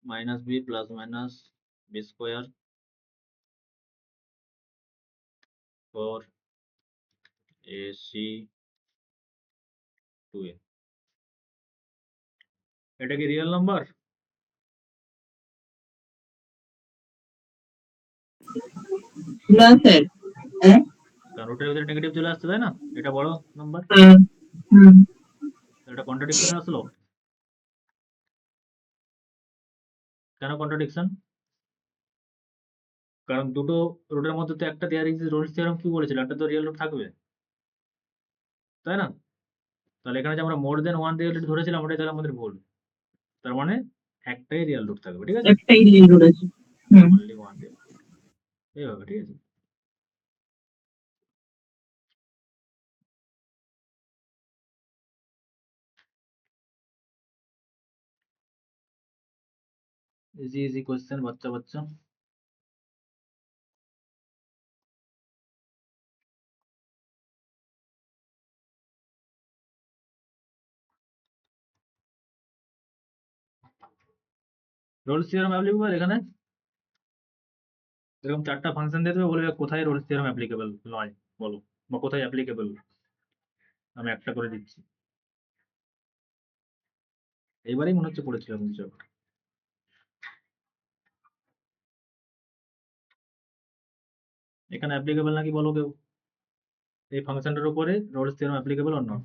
minus b plus minus b square 4 a c 2 a. এটা কি রিয়েল নাম্বার? না স্যার। হ্যাঁ। কারণ ওটার ভিতরে নেগেটিভ চলে আসছে, তাই না? এটা বড় নাম্বার, হুম। হুম। এটা কন্ট্রাডিকশনে আসলো। কেন কন্ট্রাডিকশন? কারণ দুটো রুটের মধ্যে তো একটা দেয়ার ইজ রোলস থিওরেম কি বলেছিল, একটা তো রিয়েল রুট থাকবে, তাই না? তাহলে এখানে যে আমরা মোর দেন ওয়ান রিয়েল রুট ধরেছিলাম ওটাই তাহলে আমাদের ভুল, তার মানে একটাই রিয়েল রুট থাকবে, ঠিক আছে, একটাই লিঙ্ক রয়েছে। হুম। অনলি ওয়ান রিয়েল, এইভাবে, ঠিক আছে। ইজি ইজি কোয়েশ্চেন, বাচ্চা বাচ্চা। রোলস থিওরেম অ্যাপ্লিকেবল, এখানে এরকম চারটা ফাংশন দিয়ে দেবে, বলবে কোথায় রোলস থিওরেম অ্যাপ্লিকেবল নয় বলো, বা কোথায় অ্যাপ্লিকেবল, আমি একটা করে দিচ্ছি। এইবারেই মনে হচ্ছে পড়েছিলাম কিছু একটা। এখানে অ্যাপ্লিকেবল নাকি বলো কেউ, এই ফাংশনটার উপরে Rolle's theorem applicable or not?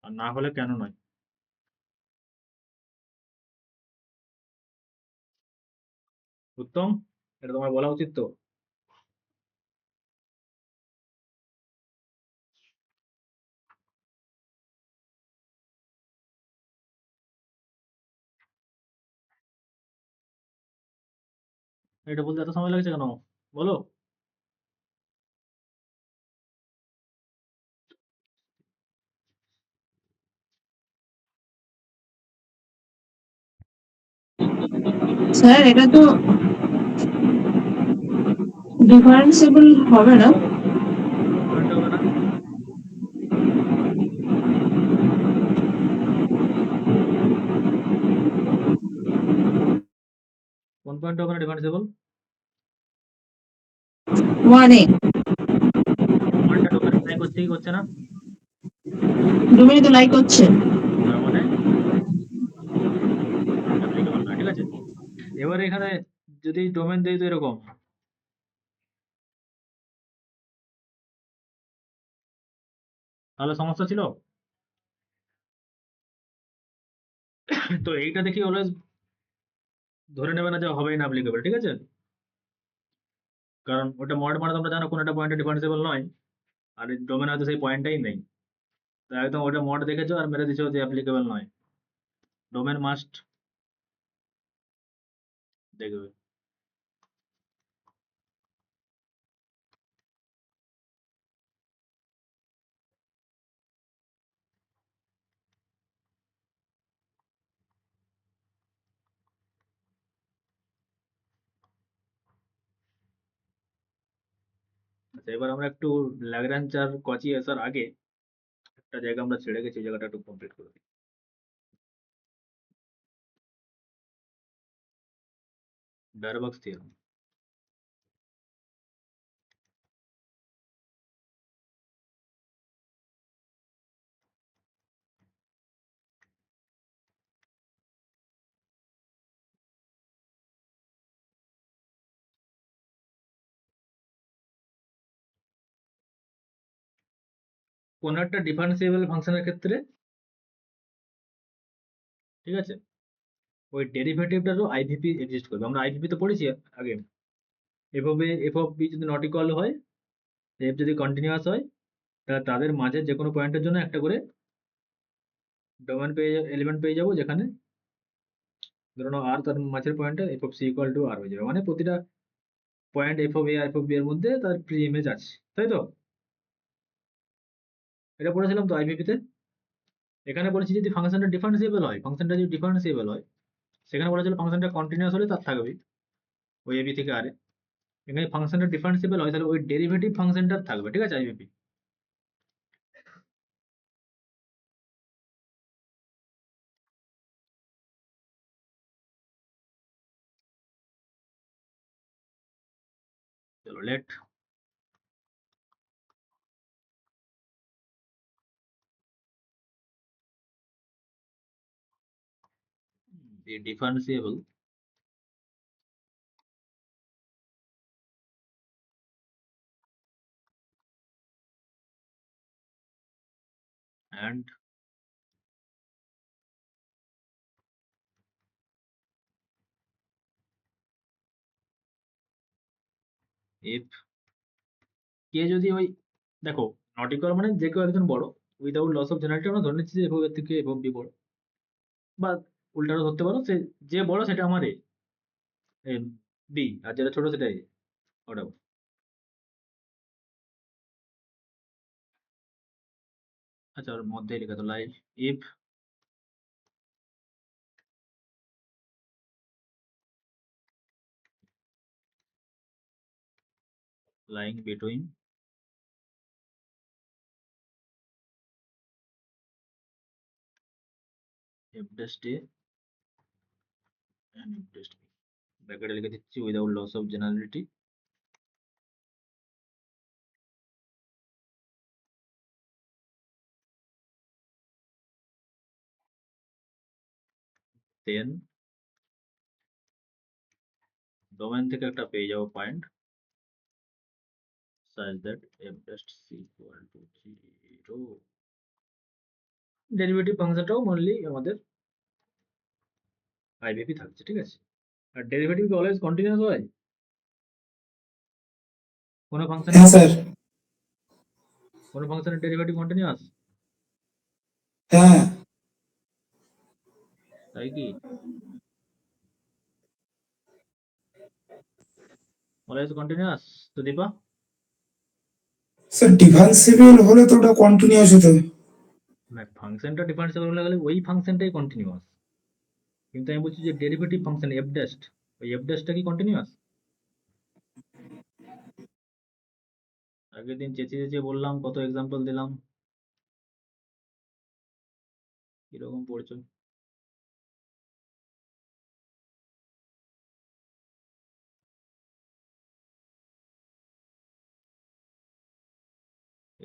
আর না হলে কেন নয়? উত্তম, এটা তোমার বলা উচিত তো। এটা বলতে এত সময় লাগছে কেন বলো? স্যার এটা তো ডিফারেন্সিবল হবে না। কোন পয়েন্ট হবে না? কোন পয়েন্ট হবে না ডিফারেন্সিবল? ওয়ানে ওয়ানটা ডোমেন লাইক হচ্ছে কি করছে না? ডোমেইন তো লাইক হচ্ছে। তার মানে অ্যাপ্লিকেবল না, ঠিক আছে? এবার এখানে যদি ডোমেন দেই তো এরকম, তাহলে সমস্যা ছিল। তো এইটা দেখি অলওয়েজ ধরে নেবে না যে হবেই না অ্যাপ্লিকেবল, ঠিক আছে? কারণ ওটা মড মানে তোমরা জানো কোন একটা পয়েন্টে ডিফারেন্সিবল নয়, আর ডোমেন হয়তো সেই পয়েন্টটাই নেই। তো একদম ওটা মড দেখেছো আর মেরে দিছো যে অ্যাপ্লিকেবল নয়। ডোমেন মাস্ট দেখবে। আচ্ছা, এবার আমরা একটু ল্যাগ্রাঞ্জ আর কচি আসার আগে একটা জায়গা আমরা ছেড়ে গেছি, ওই জায়গাটা একটু কমপ্লিট করে দিই। ডায়ারবক্স থিওরেম। কোন একটা ডিফারেন্সিয়েবল ফাংশনের ক্ষেত্রে, ঠিক আছে, ওই ডেরিভেটিভটারও আইভিপি এক্সিস্ট করবে। আমরা আইভিপি তো পড়েছি আগে। এফ অফ বি যদি নট ইকুয়াল হয়, এফ যদি কন্টিনিউয়াস হয়, তাহলে তাদের মাঝে যে কোনো পয়েন্টের জন্য একটা করে ডোমেন এলিমেন্ট পেয়ে যাবো, যেখানে ধরুন আর তার মাঝের পয়েন্টে f of c equal to আর হয়ে যাবে। মানে প্রতিটা পয়েন্ট এফ অফ এ আর এফ অফ বি এর মধ্যে তার প্রি ইমেজ আছে, তাই তো? এটা পড়েছিলাম তো আইভিপি তে। এখানে বলেছি যদি ফাংশনটা ডিফারেন্সিয়েবল হয়, ফাংশনটা যদি ডিফারেন্সিয়েবল হয়, সেখানে বলেছিল ফাংশনটা কন্টিনিউয়াস হলে তার থাকবে ওই এবি থেকে আরে। এখানে ফাংশনটা ডিফারেন্সিয়েবল হয় তাহলে ওই ডেরিভেটিভ ফাংশনটার থাকবে, ঠিক আছে, আইভিপি। চলো let be differentiable and if কে যদি ওই, দেখো, নট ইকুয়াল মানে যে কেউ একজন বড়, উইদাউট লস অফ জেনারেলিটি আমরা ধরে নিচ্ছি যে এফ এর থেকে এফ বি বড়, বা উল্টারও ধরতে পারো, সে যে বড় সেটা আমার এ বি, আর যেটা ছোট সেটা এ, ওটা। আচ্ছা, ওর মধ্যে লেখা তো like if lying between f dash a and f dash b, ব্র্যাকেটে লিখে দিচ্ছি without loss of generality, then domain থেকে একটা পেয়ে যাবো point such that f dash c equal to 0। Derivative ফাংশনটাও মনলি আমাদের আইভিপি থাকছে, ঠিক আছে? আর ডেরিভেটিভ কি অলওয়েজ কন্টিনিউয়াস হয়? কোনো ফাংশনের হ্যাঁ স্যার, কোনো ফাংশনের ডেরিভেটিভ কন্টিনিউয়াস, হ্যাঁ তাই কি? Always continuous Sudipa? স্যার ডিফারেন্সিবল হলে তো ওটা কন্টিনিউয়াস হতে হবে। না, ফাংশনটা ডিফারেন্সিবল হলে গেলে ওই ফাংশনটাই কন্টিনিউয়াস, কিন্তু আমি বলছি যে ডেরিভেটিভ ফাংশন এফ ড্যাশড, ওই এফ ড্যাশটা কি কন্টিনিউয়াস? আগের দিন চেঁচিয়ে চেঁচিয়ে বললাম, কত এক্সাম্পল দিলাম, কিরকম পড়ছো?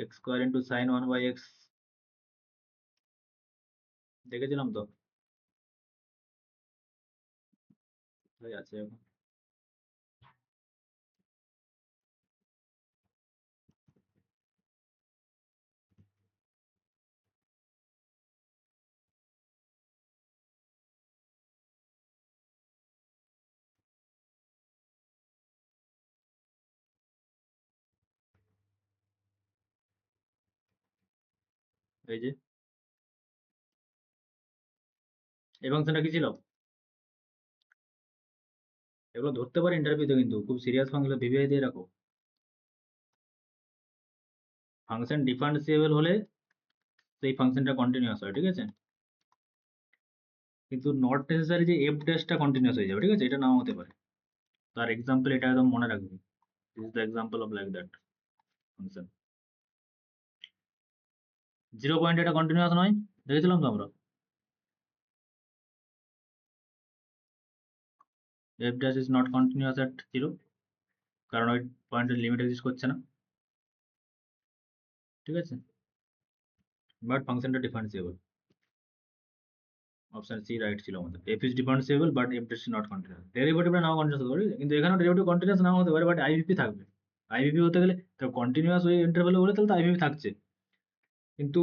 X square into sign 1/x দেখেছিলাম তো, তাই আছে এখন। এই যে এই ফাংশনটা কি ছিল? এগুলো ধরতে পারে ইন্টারভিউতে, কিন্তু খুব সিরিয়াস ফাংশন ভিভিআই দিয়ে রাখো। ফাংশন ডিফারেন্সিয়েবল হলে সেই ফাংশনটা কন্টিনিউয়াস হয়, ঠিক আছে? কিন্তু নট নেসেসারি যে এফ ড্যাশটা কন্টিনিউয়াস হয়ে যাবে, ঠিক আছে? এটা নাও হতে পারে। তার এক্সাম্পল এটা একদম মনে রাখবে, this is the example of like that function. 0 point এটা কন্টিনিউয়াস নয়, দেখেছিলাম তো আমরা। F dash is not continuous at 0, কারণ ওই পয়েন্টের লিমিট এক্সিস্ট করছে না, ঠিক আছে? বাট ফাংশনটা ডিফারেন্সিয়েবল। অপশন সি রাইট ছিল আমাদের। F is differentiable but f dash is not continuous. ডেরিভেটিভটা নাও কন্টিনিউয়াস হতে পারে, কিন্তু এখানেও ডেরিভেটিভ কন্টিনিউয়াস নাও হতে পারে, বাট আইভিপি থাকবে। আইভিপি হতে গেলে তো কন্টিনিউয়াস ওই ইন্টারভ্যালে বলে, তাহলে তো আইভিপি থাকছে, কিন্তু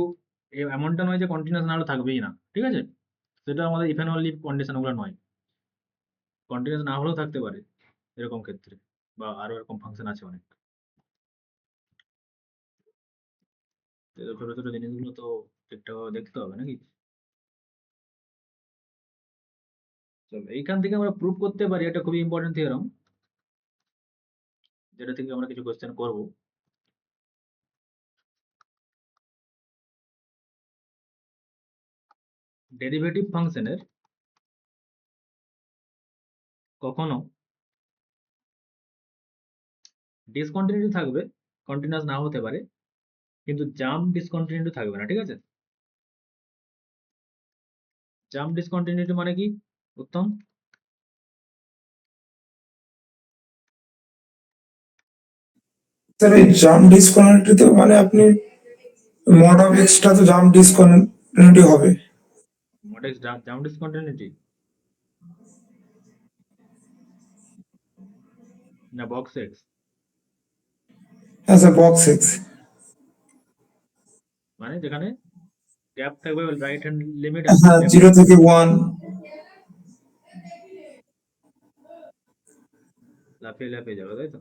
এমনটা নয় যে কন্টিনিউয়াস না হলে থাকবেই না, ঠিক আছে? সেটা আমাদের ইফ এন্ড অনলি কন্ডিশন, ওগুলো নয়। কন্টিনিউয়াস না হলেও থাকতে পারে এরকম ক্ষেত্রে, বা আরো এরকম ফাংশন আছে অনেক। তো ছোট ছোট জিনিসগুলো তো ঠিকঠাকভাবে দেখতে হবে নাকি? চলো, এইখান থেকে আমরা প্রুভ করতে পারি একটা খুবই ইম্পর্টেন্ট থিওরাম, যেটা থেকে আমরা কিছু কোশ্চেন করব। ডেরিভেটিভ ফাংশনের কখনো ডিসকন্টিনিউটি থাকবে, কন্টিনিউয়াস নাও হতে পারে, কিন্তু জাম্প ডিসকন্টিনিউটি থাকবে না, ঠিক আছে? জাম্প ডিসকন্টিনিউটি মানে কি উত্তম? স্যার এই জাম্প ডিসকনেক্টিভিটি মানে আপনি মড অফ এক্সটা তো জাম্প ডিসকনেক্টিভিটি হবে। What is jump discontinuity? না বক্স এক্স? হ্যাঁ স্যার বক্স এক্স। মানে যেখানে গ্যাপ থাকবে, রাইট হ্যান্ড লিমিট আছে, হ্যাঁ লেফট 0 থেকে 1। লাফিয়ে লাফিয়ে যাবে, তাই তো?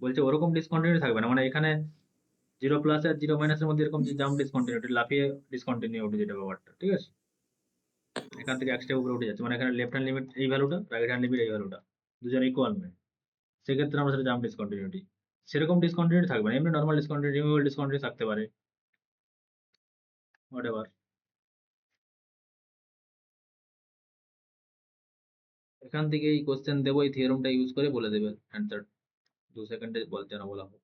বলছে ওরকম ডিসকন্টিনিউটি থাকবে না, মানে এখানে 0 প্লাস আর 0 মাইনাসের মধ্যে এরকম যে জাম্প ডিসকন্টিনিউটি, লাফিয়ে ডিসকন্টিনিউটি যেটা ব্যাপারটা, ঠিক আছে? এখান থেকে এক স্টেপ উপরে উঠে যাচ্ছে, মানে এখানে লেফট হ্যান্ড লিমিট এই ভ্যালুটা, রাইট হ্যান্ড লিমিট এই ভ্যালুটা, দুজন ইকুয়াল নয়, সেক্ষেত্রে আমরা সেটা জাম্প ডিসকন্টিনিউটি। সেরকম ডিসকন্টিনিউটি থাকবে না, এমনি নর্মাল ডিসকন্টিনিউটি, রিমুভেবল ডিসকন্টিনিউটি থাকতে পারে, হোয়াটএভার। এখান থেকে এই কোশ্চেন দেবো, এই থিওরামটা ইউজ করে বলে দেবে অ্যান্সার, 2 সেকেন্ডে বলতে না বলা হোক।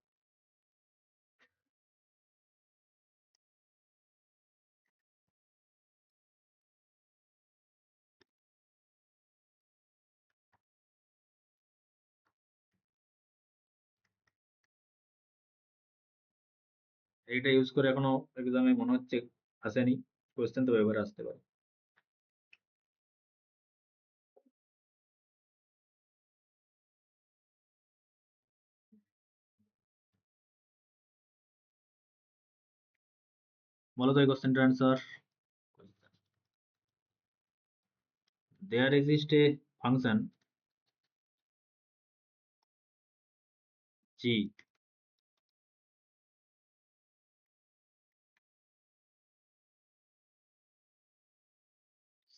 এইটা ইউজ করে এখনো এক্সামে মনে হচ্ছে আসেনি কোশ্চেন, তো এবারে আসতে পারে। বলো তো এই কোশ্চেনটার answer. There exists a function g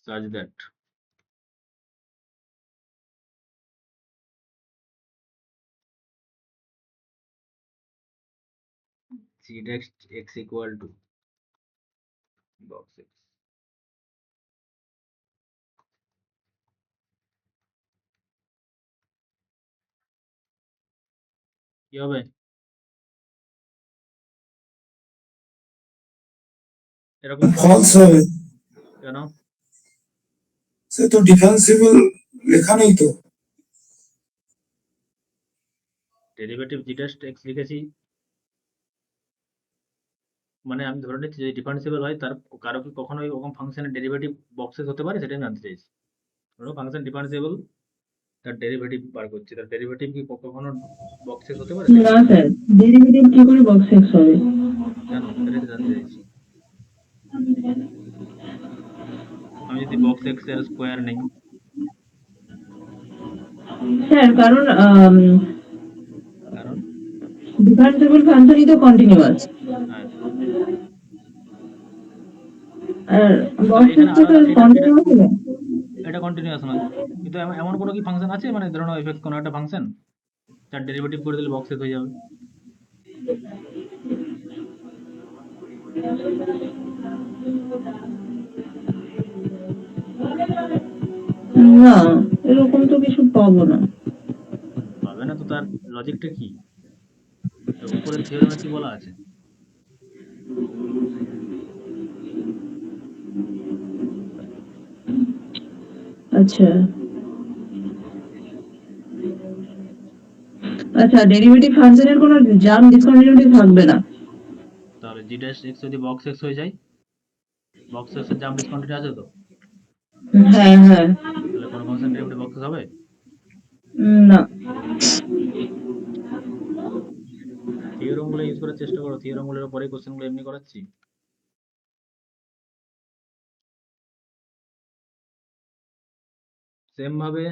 such that g dash x equal to box x কি হবে? এরকম ফলস হবে, কেন? সে তো ডিফারেন্সিবল লেখা নেই তো। ডেরিভেটিভ g dash x লিখেছি, মানে আমি ধরে নিচ্ছি যদি ডিফারেন্সিবল হয় তার কারো কি কখনো এরকম ফাংশনের ডেরিভেটিভ বক্সেস হতে পারে, সেটাই আমি জানতে চাইছি। ধরো ফাংশন ডিফারেন্সিবল, তার ডেরিভেটিভ বার করছি, তার ডেরিভেটিভ কি কখনো বক্সেস হতে পারে? না স্যার, ডেরিভেটিভ কি করে বক্স এক্স হবে? কেন? সেটাই তো জানতে চাইছি। আমি যদি বক্স এক্স এর স্কোয়ার নেই, স্যার কারণ কারণ ডিফারেন্সিবল ফাংশনই তো কন্টিনিউয়াস, হ্যাঁ, আর তাহলে বক্স এখানে এক্স তো আলাদা এটা কন্টিনিউয়াস হবে। এটা কন্টিনিউয়াস নয়, কিন্তু এমন কোনো কি ফাংশন আছে, মানে ধরো এফএক্স কোনো একটা ফাংশন তার ডেরিভেটিভ করে দিলে বক্স এক্স হয়ে যাবে? না, এরকম তো কিছু পাবো না। পাবে না তো তার লজিকটা কি? উপরের থিওরেমে কি বলা আছে? আচ্ছা আচ্ছা, ডেরিভেটিভ ফাংশনের কোনো জাম্প ডিসকন্টিনিউটি থাকবে না। তাহলে জি ড্যাশ এক্স যদি বক্স এক্স হয়ে যায়, বক্স এক্স এর জাম্প ডিসকন্টিনিউটি আছে তো, হ্যাঁ হ্যাঁ। তাহলে কোনো ফাংশন ডেরিভেটিভ বক্স এক্স হবে? না থিওরেম গুলো ইউজ করার চেষ্টা করো, থিওরেম গুলোর পরে কোশ্চেন গুলো এমনি করাচ্ছি। সেম ভাবে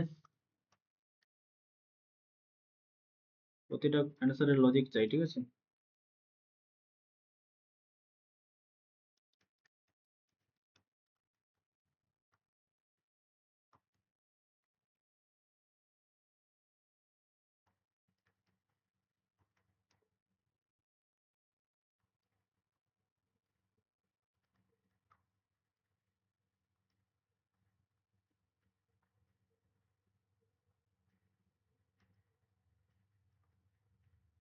প্রতিটা অ্যান্সারের লজিক চাই, ঠিক আছে?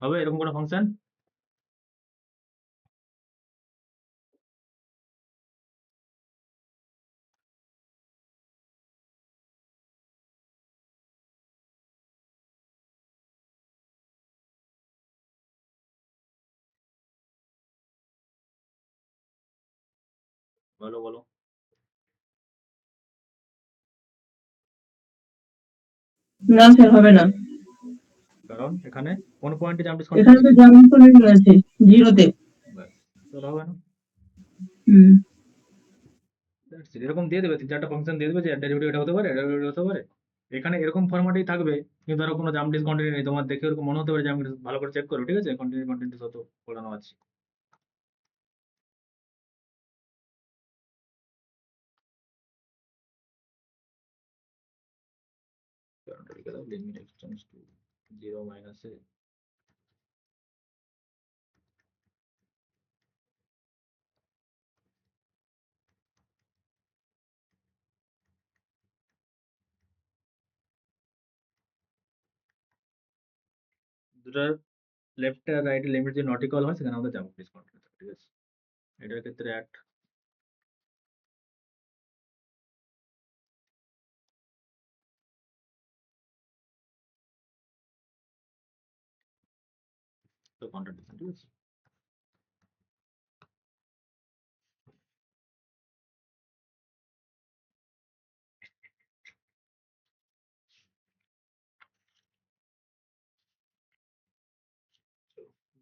হবে এরকম কোনো ফাংশন? বলো বলো। না স্যার, হবে না। কারণ এখানে কোন পয়েন্টে জাম্প এখানে তো ডিসকন্টিনিউটি? জাম্প ডিসকন্টিনিউটি আছে জিরোতে। ব্যাস, তাহলে হবে না। হুম। That's it, এরকম দিয়ে দেবে, তিন চারটা ফাংশন দিয়ে দেবে যে ডেরিভেটিভ এটা হতে পারে, এটা ডেরিভেটিভ হতে পারে। এখানে এরকম ফরম্যাটেই থাকবে, কিন্তু ধরো কোনো জাম্প ডিসকন্টিনিউটি নেই, তোমার দেখে এরকম মনে হতে পারে যে আমি ভালো করে চেক করো, ঠিক আছে, কন্টিনিউ কন্টিনিউটি কত পড়ানো আছে। লিমিট এক্সটেন্ডস টু 0 মাইনাস এ, দুটার লেফট আর রাইট লিমিট যদি নট ইকুয়াল হয়, সেখানে আমাদের জাম্প ডিসকন্টিনিউটি থাকে, ঠিক আছে। এটার ক্ষেত্রে অ্যাট তো কন্ট্রাডিকশন, ঠিক আছে।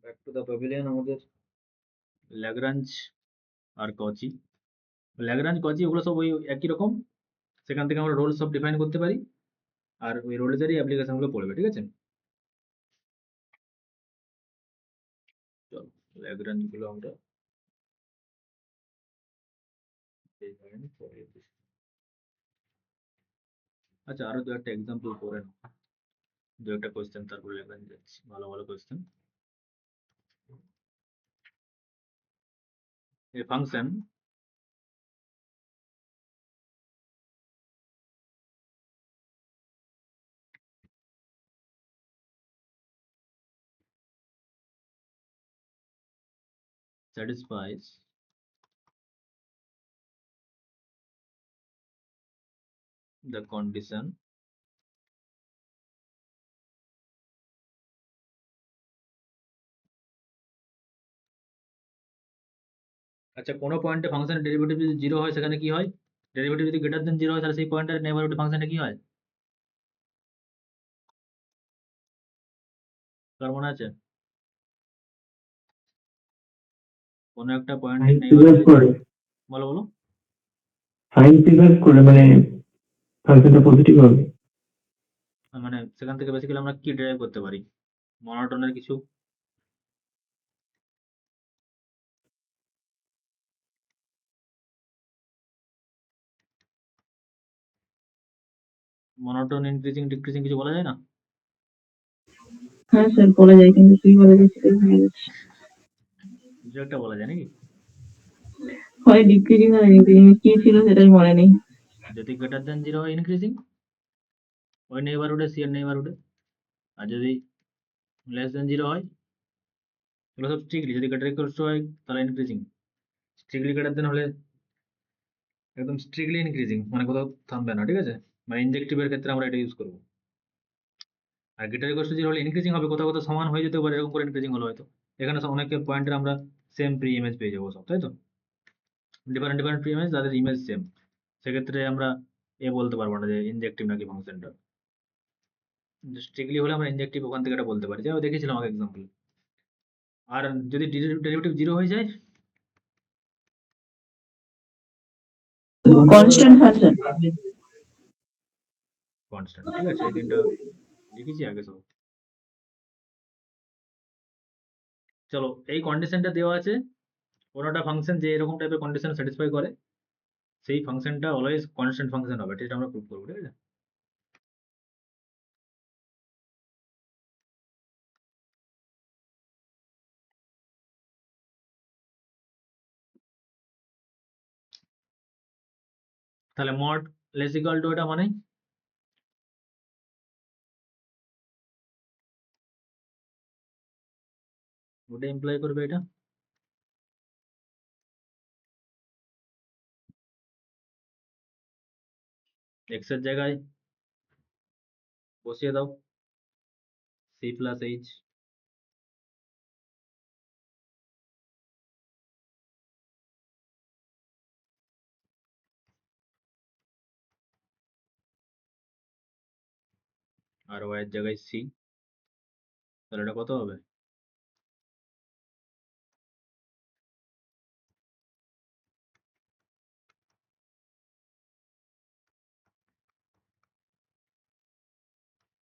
ব্যাক টু দ্য প্যাভিলিয়ন, আমাদের ল্যাগ্রাঞ্জ আর কচি। ল্যাগ্রাঞ্জ কচি ওগুলো সব ওই একই রকম, সেখান থেকে আমরা রোল সব ডিফাইন করতে পারি, আর ওই রোলেজেরই অ্যাপ্লিকেশন গুলো পড়বে, ঠিক আছে। চলো ল্যাগ্রাঞ্জ গুলো আমরা define করে দিই। আচ্ছা, আরো দু একটা এক্সাম্পল করে নাও, দু একটা কোয়েশ্চেন, তারপর ল্যাগ্রাঞ্জ যাচ্ছি, ভালো ভালো question. a function satisfies the condition আচ্ছা কোনো পয়েন্টে ফাংশনের ডেরিভেটিভ যদি 0 হয় সেখানে কি হয়? ডেরিভেটিভ যদি গ্রেটার দেন 0 হয় তাহলে সেই পয়েন্টের নেইবারহুড ফাংশনে কি হয়? কার মনে আছে? কোনো একটা পয়েন্টের সাইন প্রিজার্ভ নেইবারহুড করে বলো বলো সাইন প্রিজার্ভ করে মানে ফাংশনটা পজিটিভ হবে। মানে সেখান থেকে বেসিক্যালি আমরা কি ডেরাইভ করতে পারি? মনোটনের কিছু মনোটোন ইনক্রিজিং ডিক্রিজিং কিছু বলা যায় না? হ্যাঁ স্যার বলা যায়, কিন্তু কি বলা যায় সেটাই ভুলে গেছি। কিছু একটা বলা যায় নাকি? হয় ডিক্রিজিং আর ইনক্রিজিং, কি ছিল সেটাই মনে নেই। যদি গ্রেটার দেন 0 হয় ইনক্রিজিং ওই নেইবারহুডে সি এর নেইবারহুডে, আর যদি লেস দেন 0 হয় এগুলো সব স্ট্রিক্টলি, যদি গ্রেটার ইকুয়ালস টু হয় তাহলে ইনক্রিজিং, স্ট্রিক্টলি গ্রেটার দেন হলে একদম স্ট্রিক্টলি ইনক্রিজিং, মানে কোথাও থামবে না, ঠিক আছে? মানে ইনজেক্টিভের ক্ষেত্রে আমরা এটা ইউজ করবো। আর গ্রেটার ইকুয়ালস টু 0 হলে ইনক্রিজিং হবে, কোথাও কোথাও সমান হয়ে যেতে পারে, এরকম করে ইনক্রিজিং হলো হয়তো। এখানে অনেক পয়েন্টের আমরা সেম প্রি ইমেজ পেয়ে যাবো সব, তাই তো? ডিফারেন্ট ডিফারেন্ট প্রি ইমেজ, তাদের ইমেজ সেম, সেক্ষেত্রে আমরা বলতে পারবো না যে ইনজেক্টিভ নাকি ফাংশনটা। স্ট্রিক্টলি হলে আমরা ইনজেক্টিভ ওখান থেকে এটা বলতে পারি, যা দেখেছিলাম আগে এক্সাম্পল। আর যদি ডেরিভেটিভ 0 হয়ে যায় কনস্ট্যান্ট ফাংশন। কনস্ট্যান্ট, ঠিক আছে? এই তিনটা লিখেছি আগে সব। চলো এই কন্ডিশনটা দেওয়া আছে, কোনোটা ফাংশন যে এরকম টাইপের কন্ডিশন স্যাটিসফাই করে সেই ফাংশনটা অলওয়েজ কনস্ট্যান্ট ফাংশন হবে, এটা আমরা প্রুভ করবো, ঠিক আছে? তাহলে মড লেস ইকুয়াল টু এটা মানে ওটা ইমপ্লাই করবে এটা। এক্স এর জায়গায় বসিয়ে দাও সি প্লাস এইচ, আর ওয়াই এর জায়গায় সি, তাহলে এটা কত হবে?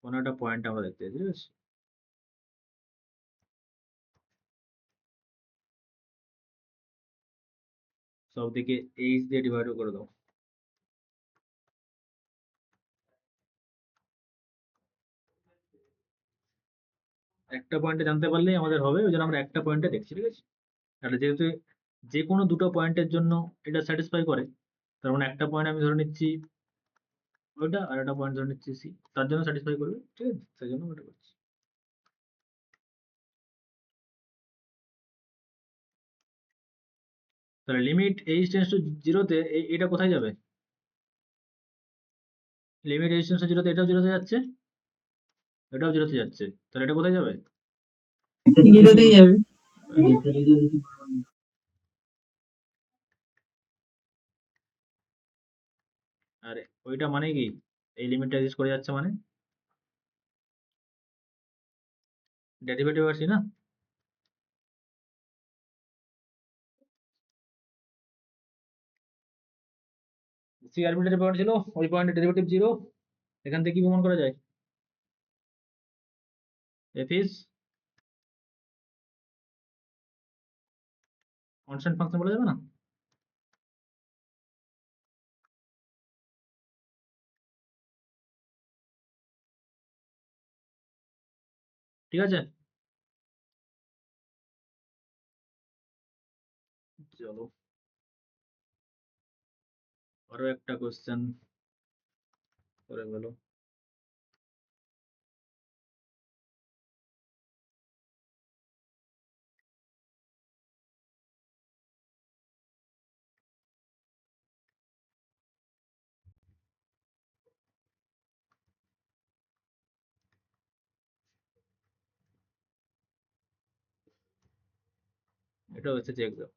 কোনো একটা পয়েন্ট আমরা দেখতে চাই, ঠিক আছে? সব দিকে এইচ দিয়ে ডিভাইড করে দাও। একটা পয়েন্টে জানতে পারলেই আমাদের হবে, ওই জন্য আমরা একটা পয়েন্টে দেখছি, ঠিক আছে? তাহলে যেহেতু যে কোনো দুটো পয়েন্টের জন্য এটা স্যাটিসফাই করে, তার মানে একটা পয়েন্ট আমি ধরে নিচ্ছি ওইটা, আর একটা পয়েন্ট ধরে নিচ্ছি সি, তার জন্য স্যাটিসফাই করবে, ঠিক আছে? সেই জন্য ওটা করছি। তাহলে লিমিট এইচ টেন্স টু জিরোতে এটা কোথায় যাবে? লিমিট এইচ টেন্স টু জিরোতে এটাও জিরোতে যাচ্ছে, এটাও জিরোতে যাচ্ছে, তাহলে এটা কোথায় যাবে? জিরোতেই যাবে। আর ওইটা মানে কি এই লিমিটটা এক্সিস্ট করে যাচ্ছে মানে ডেরিভেটিভ আসছি না? সি আরবিট্রারি পয়েন্ট ছিল, ওই পয়েন্টের ডেরিভেটিভ 0, এখান থেকে কি প্রমাণ করা যায়? এফ ইজ কনস্ট্যান্ট ফাংশন বলা যাবে না? ঠিক আছে, চলো আরো একটা কোশ্চেন করে বলো। এটা হচ্ছে যে এক্সাম।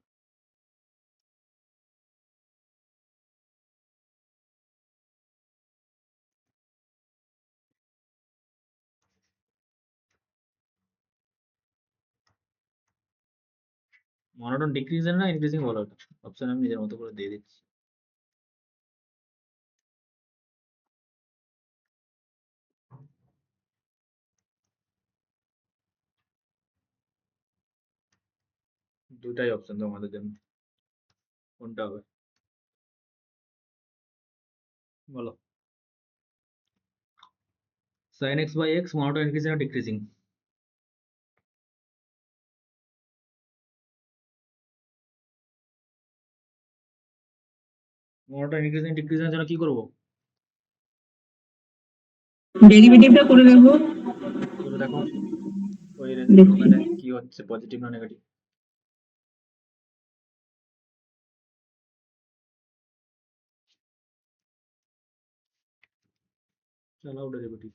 মনোটোন ডিক্রিজিং না ইনক্রিজিং বলো, অপশন আমি নিজের মতো করে দিয়ে দিচ্ছি। দুটাই অপশন তোমাদের জন্য, কোনটা হবে বলো। sin x by x monotone increasing না ডিক্রিজিং? মনোটোন ইনক্রিজিং ডিক্রিজিং এর জন্য কি করব? ডেরিভেটিভটা করে দেখো। করে দেখো ওই দেখছি। মানে কি হচ্ছে, পজিটিভ না নেগেটিভ। চালাও ডেরিভেটিভ।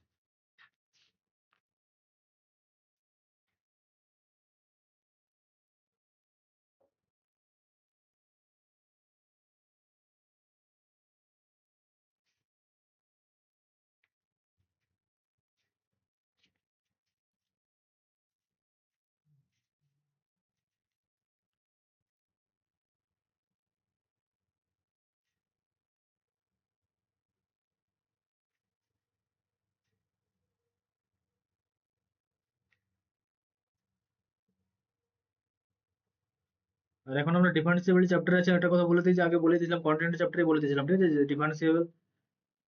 আর এখন আমরা ডিফারেন্সিয়েবিলিটি চ্যাপ্টারে আছে, একটা কথা বলে দিই যে আগে বলে দিয়েছিলাম, কন্টেন্ট চ্যাপ্টারে বলে দিয়েছিলাম, ঠিক আছে, যে ডিফারেন্সিয়েবল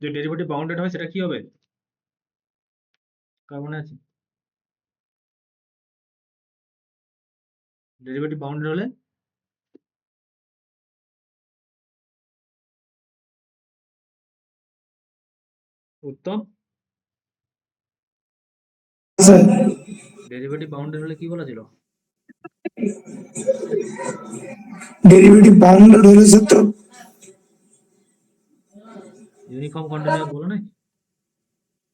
যে ডেরিভেটিভ বাউন্ডেড হয় সেটা কি হবে, কার মনে আছে? ডেরিভেটিভ বাউন্ডেড হলে উত্তম, স্যার ডেরিভেটিভ বাউন্ডেড হলে কি বলা ছিল? ডেরিভেটিভ বাউন্ডেড হলে স্যার তো ইউনিফর্ম কন্টিনিউয়াস বলো নাই?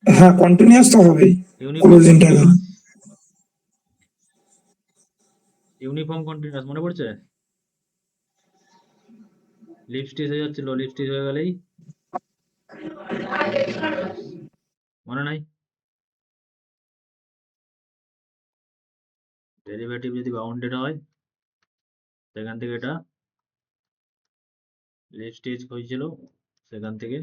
হ্যাঁ কন্টিনিউয়াস তো হবেই uniform close interval. Continuous, uniform continuous মনে পড়ছে? লিপ স্টেজ হয়ে যাচ্ছিল, লিপ স্টেজ হয়ে গেলেই কন্টিনিউয়াস, মনে নাই? ডেরিভেটিভ যদি বাউন্ডেড হয় সেখান থেকে এটা লিপ স্টেজ হয়েছিল, সেখান থেকে,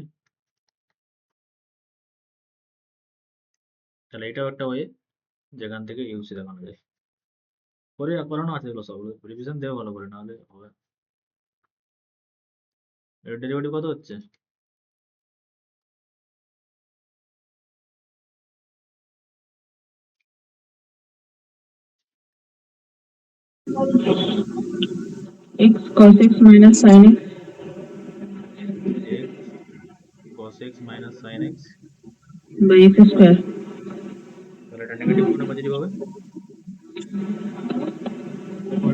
তাহলে এটাও একটা ওয়ে যেখান থেকে ইউসি দেখানো যায়। করে করানো আছে এগুলো সব, রিভিশন দেওয়া ভালো করে, নাহলে হবে। এর ডেরিভেটিভ কত হচ্ছে? x cos x minus sin x x cos x minus sin x, by x square. তাহলে এটা নেগেটিভ হবে না পজিটিভ হবে? দেখো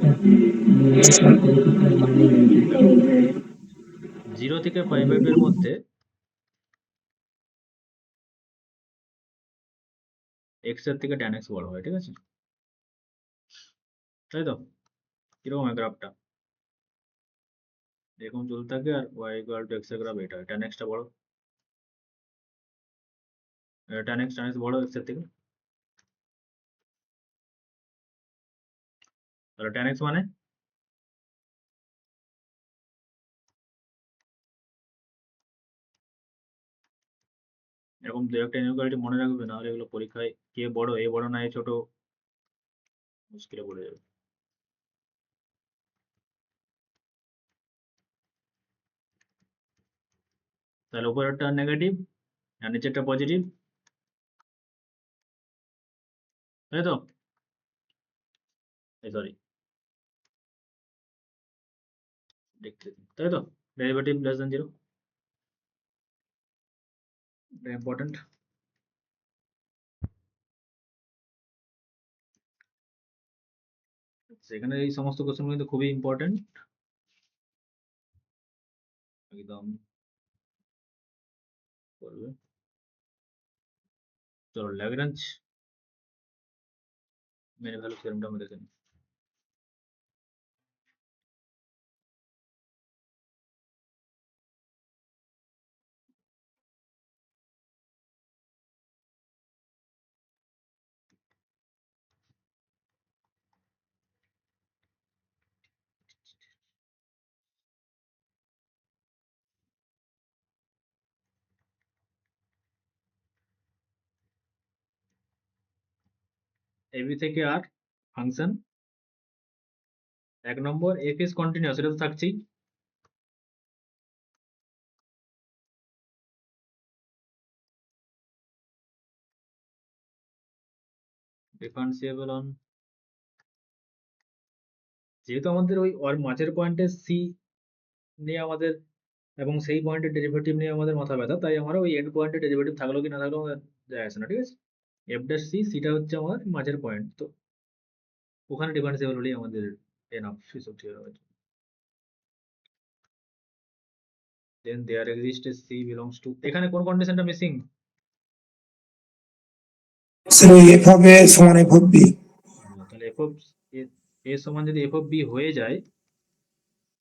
0 থেকে π/2 এর মধ্যে x এর থেকে tan x বড় হয়, ঠিক আছে, তাই তো? কিরকম হয় গ্রাফটা? এরকম চলতে থাকে আর y ইকুয়াল টু x এর গ্রাফ এটা, tan x টা বড়, tan x বড় x এর থেকে, তাহলে tan x মানে এরকম দু একটা ইনইকুয়ালিটি মনে রাখবে, নাহলে এগুলো পরীক্ষায় কে বড়, এ বড় না এ ছোট, মুশকিলে পড়ে যাবে। তাহলে উপরেরটা নেগেটিভ আর নিচেরটা পজিটিভ, তাই তো? সরি, দেখতে দিন, তাই তো? ডেরিভেটিভ লেস দেন জিরো, এটা ইম্পর্টেন্ট। সেখানে এই সমস্ত কোশ্চেন কিন্তু খুবই ইম্পর্টেন্ট, একদম করবে। চলো ল্যাগ্রাঞ্জ মেন ভ্যালু থিওরেমটা আমরা দেখে নিই। এবি থেকে আর ফাংশন 1 নম্বর এফ ইজ কন্টিনিউয়াস, এটা তো থাকছেই। ডিফারেন্সিয়েবল অন, যেহেতু আমাদের ওই ওর মাঝের পয়েন্টে সি নিয়ে আমাদের এবং সেই পয়েন্টের ডেরিভেটিভ নিয়ে আমাদের মাথা ব্যথা, তাই আমরা ওই এন্ড পয়েন্টের ডেরিভেটিভ থাকলো কি না থাকলো আমাদের যায় আসে না, ঠিক আছে? এফ ড্যাশ সি, সিটা হচ্ছে আমার মাঝের পয়েন্ট, তো ওখানে ডিফারেন্সিয়েবল হলেই আমাদের এনাফ এসব থিওরেম আছে। Then there exist a c belongs to, এখানে কোন কন্ডিশনটা মিসিং? স্যার ওই এফ অফ এ সমান এফ অফ বি। তাহলে এফ অফ এ সমান যদি এফ অফ বি হয়ে যায়,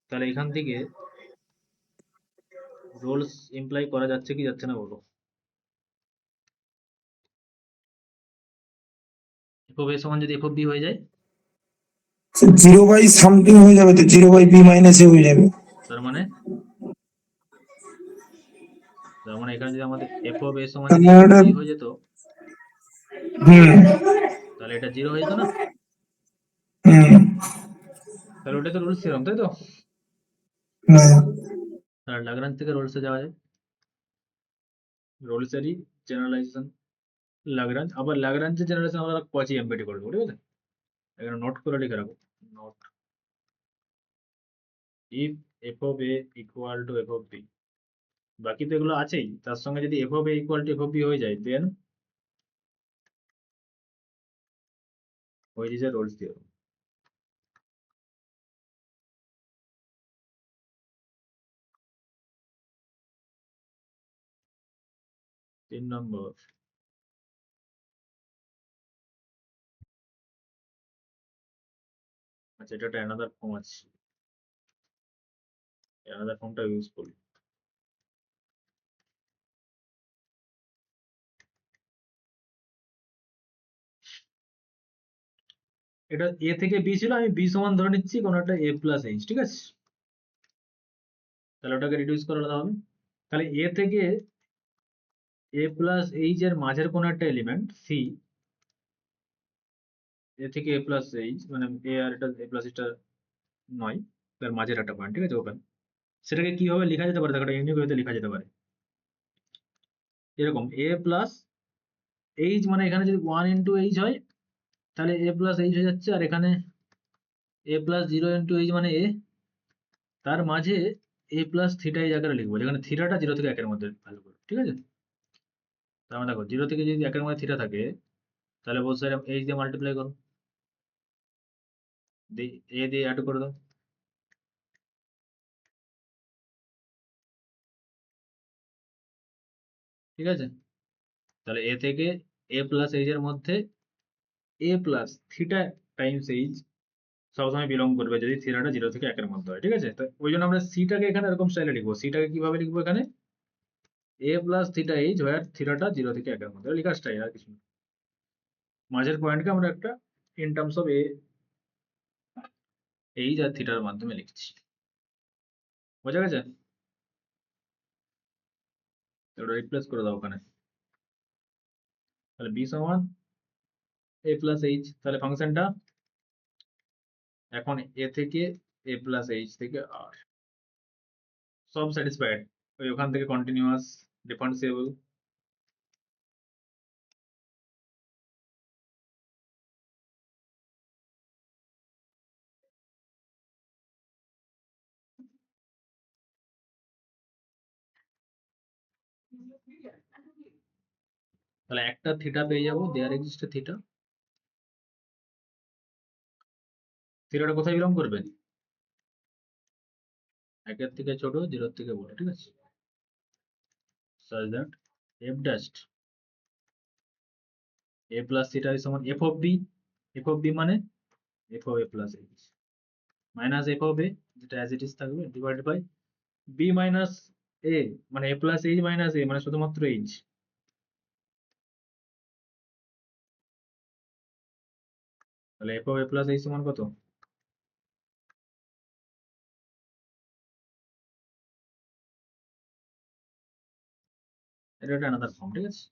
তাহলে এখান থেকে রোলস ইমপ্লাই করা যাচ্ছে কি যাচ্ছে না বলো? এফ অফ এ সমান যদি এফ অফ বি হয়ে যায়, জিরো বাই সামথিং হয়ে যাবে, তো জিরো বাই বি মাইনাস এ হয়ে যাবে। তার মানে এখানে যদি আমাদের এফ অফ এ সমান যদি তাহলে এফ অফ ওটা বি হয়ে যেত, হুম তাহলে এটা জিরো হয়ে যেত না? হুম তাহলে ওটা তো রুলস থিওরেম, তাই তো? হুম। তাহলে ল্যাগ্রাঞ্জ থেকে রোলসে যাওয়া যায়, রোলসেরই জেনারেলাইজেশন ল্যাগ্রাঞ্জ। আবার ল্যাগ্রাঞ্জের জেনারেশন আমরা কচি এমবিটি করবো, ঠিক আছে? এখানে নোট করে লিখে রাখো, note if f of a equal to f of b, বাকি তো এগুলো আছেই, তার সঙ্গে যদি f of a equal to f of b হয়ে যায়, দেন হয়ে যায় রোলস থিওরেম। 3 নম্বর, আচ্ছা এটা একটা অ্যানাদার ফর্ম আছে, অ্যানাদার ফর্মটা ইউজফুল। এটা এ থেকে বি ছিল, আমি বি সমান ধরে নিচ্ছি কোনো একটা এ প্লাস এইচ, ঠিক আছে? তাহলে ওটাকে রিডিউস করে আলাদা হবে। তাহলে এ থেকে এ প্লাস এইচ এর মাঝের কোনো একটা এলিমেন্ট সি, এ থেকে এ প্লাস এইচ মানে এ আর এটা এ প্লাস এইচটা নয়, তার মাঝের একটা পয়েন্ট, ঠিক আছে? ওখানে সেটাকে কিভাবে লেখা যেতে পারে, দেখো একটা ইউনিক ওয়েতে লেখা যেতে পারে এরকম, এ প্লাস এইচ মানে এখানে যদি 1 ইন্টু এইচ হয়, তাহলে এ প্লাস এইচ হয়ে যাচ্ছে, আর এখানে এ প্লাস 0 ইন্টু এইচ মানে এ, তার মাঝে এ প্লাস থিটা এই জায়গাটা লিখবো, যেখানে থিটাটা 0 থেকে 1 এর মধ্যে ভ্যালু করবে, ঠিক আছে? তার মানে দেখো 0 থেকে যদি 1 এর মধ্যে থিটা থাকে, তাহলে বোথ সাইড এইচ দিয়ে মাল্টিপ্লাই করো, এ দিয়ে অ্যাড করে দাও, ঠিক আছে? তাহলে এ থেকে এ প্লাস এইচ এর মধ্যে এ প্লাস থিটা টাইমস এইচ সবসময় বিলং করবে যদি থিটাটা 0 থেকে 1 এর মধ্যে হয়, ঠিক আছে? তো ওই জন্য আমরা সিটাকে এখানে এরকম স্টাইলে লিখবো। সিটাকে কিভাবে লিখবো এখানে? এ প্লাস থিটা এইচ ওয়ার থিটাটা 0 থেকে 1 এর মধ্যে, লেখার স্টাইল আর কিছু না। মাঝের পয়েন্টকে আমরা একটা in terms of a h আর থিটার মাধ্যমে লিখছি, বোঝা গেছে? তো ওটা রিপ্লেস করে দাও ওখানে, তাহলে বি সমান এ প্লাস এইচ, তাহলে ফাংশনটা এখন এ থেকে এ প্লাস এইচ থেকে আর সব স্যাটিসফাইড, ওই ওখান থেকে কন্টিনিউয়াস ডিফারেন্সিয়েবল। তাহলে একটা থিটা পেয়ে যাবো, দেয়ার এক্সিস্ট থিটা। থিটাটা কোথায় বিলং করবে? একের থেকে ছোট, জিরোর থেকে বড়, ঠিক আছে? such that f dash a plus theta is সমান f of b, f of b মানে f of a plus h minus f of a, যেটা as it is থাকবে, divided by b minus a মানে a plus h minus a মানে শুধুমাত্র h। তাহলে f of a plus h সমান কত? এটা একটা আলাদা ফর্ম, ঠিক আছে?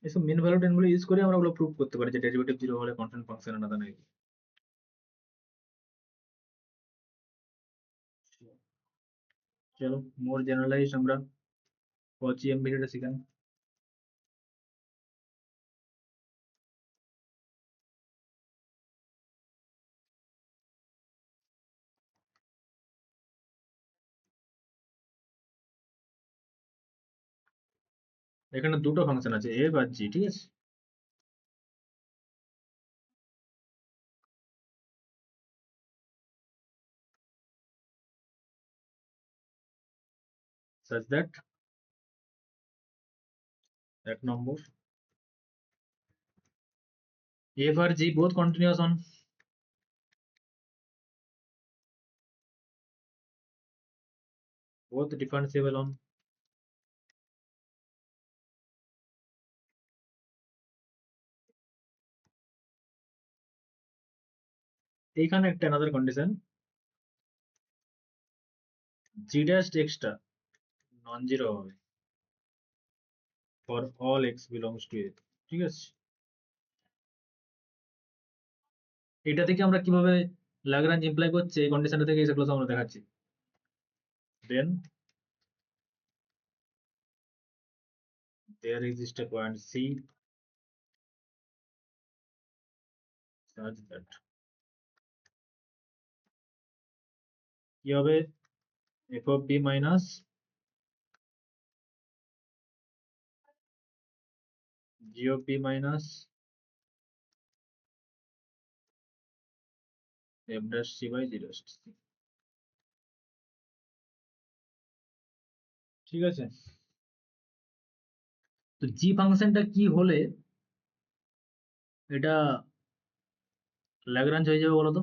এসব মিন ভ্যালু টেন গুলো ইউজ করে আমরা ওগুলো প্রুভ করতে পারি যে ডেরিভেটিভ জিরো হলে কনস্ট্যান্ট ফাংশন আলাদা নেই। চলো মোর জেনারেলাইজ আমরা কচি এমবিডিটা শিখাই। এখানে দুটো ফাংশন আছে এফ আর জি, ঠিক আছে? such that এক নম্বর f R g both continuous on both differentiable on এইখানে একটা another condition g dash x টা নন জিরো হবে for all x belongs to a, ঠিক আছে? এটা থেকে আমরা কিভাবে ল্যাগ্রাঞ্জ ইমপ্লাই করছে এই কন্ডিশনটা থেকে সেগুলো সব আমরা দেখাচ্ছি। দেন there exists a point c such that কি হবে f of b minus g of b minus f dash c by g dash c, ঠিক আছে? তো জি ফাংশনটা কি হলে এটা ল্যাগ্রাঞ্জ হয়ে যাবে বলো তো?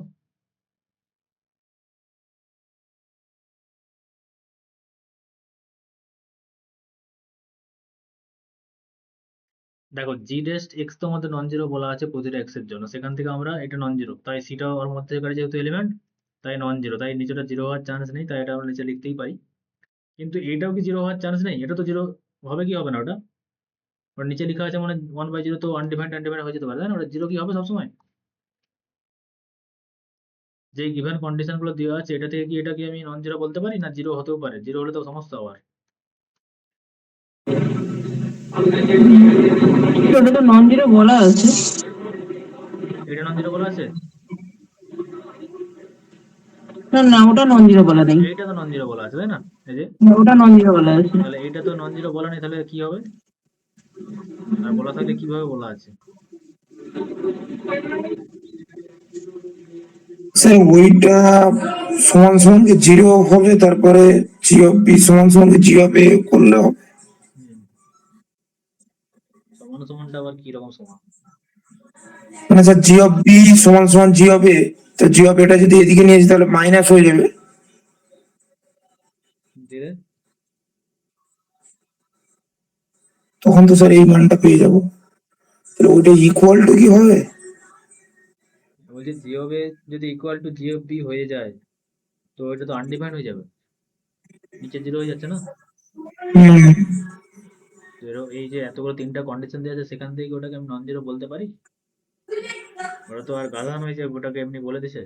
দেখো জি ডেস্ট এক্স তো আমাদের নন জিরো বলা আছে প্রতিটা এক্স এর জন্য, সেখান থেকে আমরা এটা নন জিরো, তাই সিটাও ওর মধ্যে যেহেতু এলিমেন্ট তাই নন জিরো, তাই নিচেটা জিরো হওয়ার চান্স নেই, তাই এটা আমরা নিচে লিখতেই পারি। কিন্তু এটাও কি জিরো হওয়ার চান্স নেই? এটা তো জিরো হবে কি হবে না? ওটা ওর নিচে লেখা আছে মানে 1/0 তো আনডিফাইন্ড আনডিফাইন্ড হয়ে যেতে পারে, তাই না? ওটা জিরো কি হবে সবসময়? যে গিভেন কন্ডিশন গুলো দেওয়া আছে এটা থেকে কি এটা কি আমি নন জিরো বলতে পারি? না জিরো হতেও পারে, জিরো হলে তো সমস্যা আবার। ওটা তো নন জিরো বলা আছে। এটা নন জিরো বলা আছে? না না, ওটা নন জিরো বলা নেই। এইটা তো নন জিরো বলা আছে, তাই না? এই যে ওটা নন জিরো বলা আছে। তাহলে এইটা তো নন জিরো বলা নেই, তাহলে কি হবে? আর বলা থাকলে কিভাবে বলা আছে? স্যার ওইটা সমান সমান জিরো হবে, তারপরে জি অফ বি সমান সমান জি অফ এ করলে হবে। হুম, সমান সমানটা আবার কি রকম সমান? মানে স্যার জি অফ বি সমান সমান জি অফ এ, তো জি অফ এটা যদি এদিকে নিয়ে আসি তাহলে মাইনাস হয়ে যাবে, দিয়ে তখন তো স্যার এই মানটা পেয়ে যাবো। তাহলে ওইটা ইকুয়াল টু কি হবে? বলছি জি অফ এ যদি equal to g of b হয়ে যায় তো এটা তো আনডিফাইন্ড হয়ে যাবে, নিচে জিরো হয়ে যাচ্ছে না? হুম, তো এই যে এতগুলো তিনটা কন্ডিশন দেওয়া আছে সেখান থেকে ওটাকে আমি নন জিরো বলতে পারি? ওরা তো আর গাধা নয় যে ওটাকে এমনি বলে দিছে,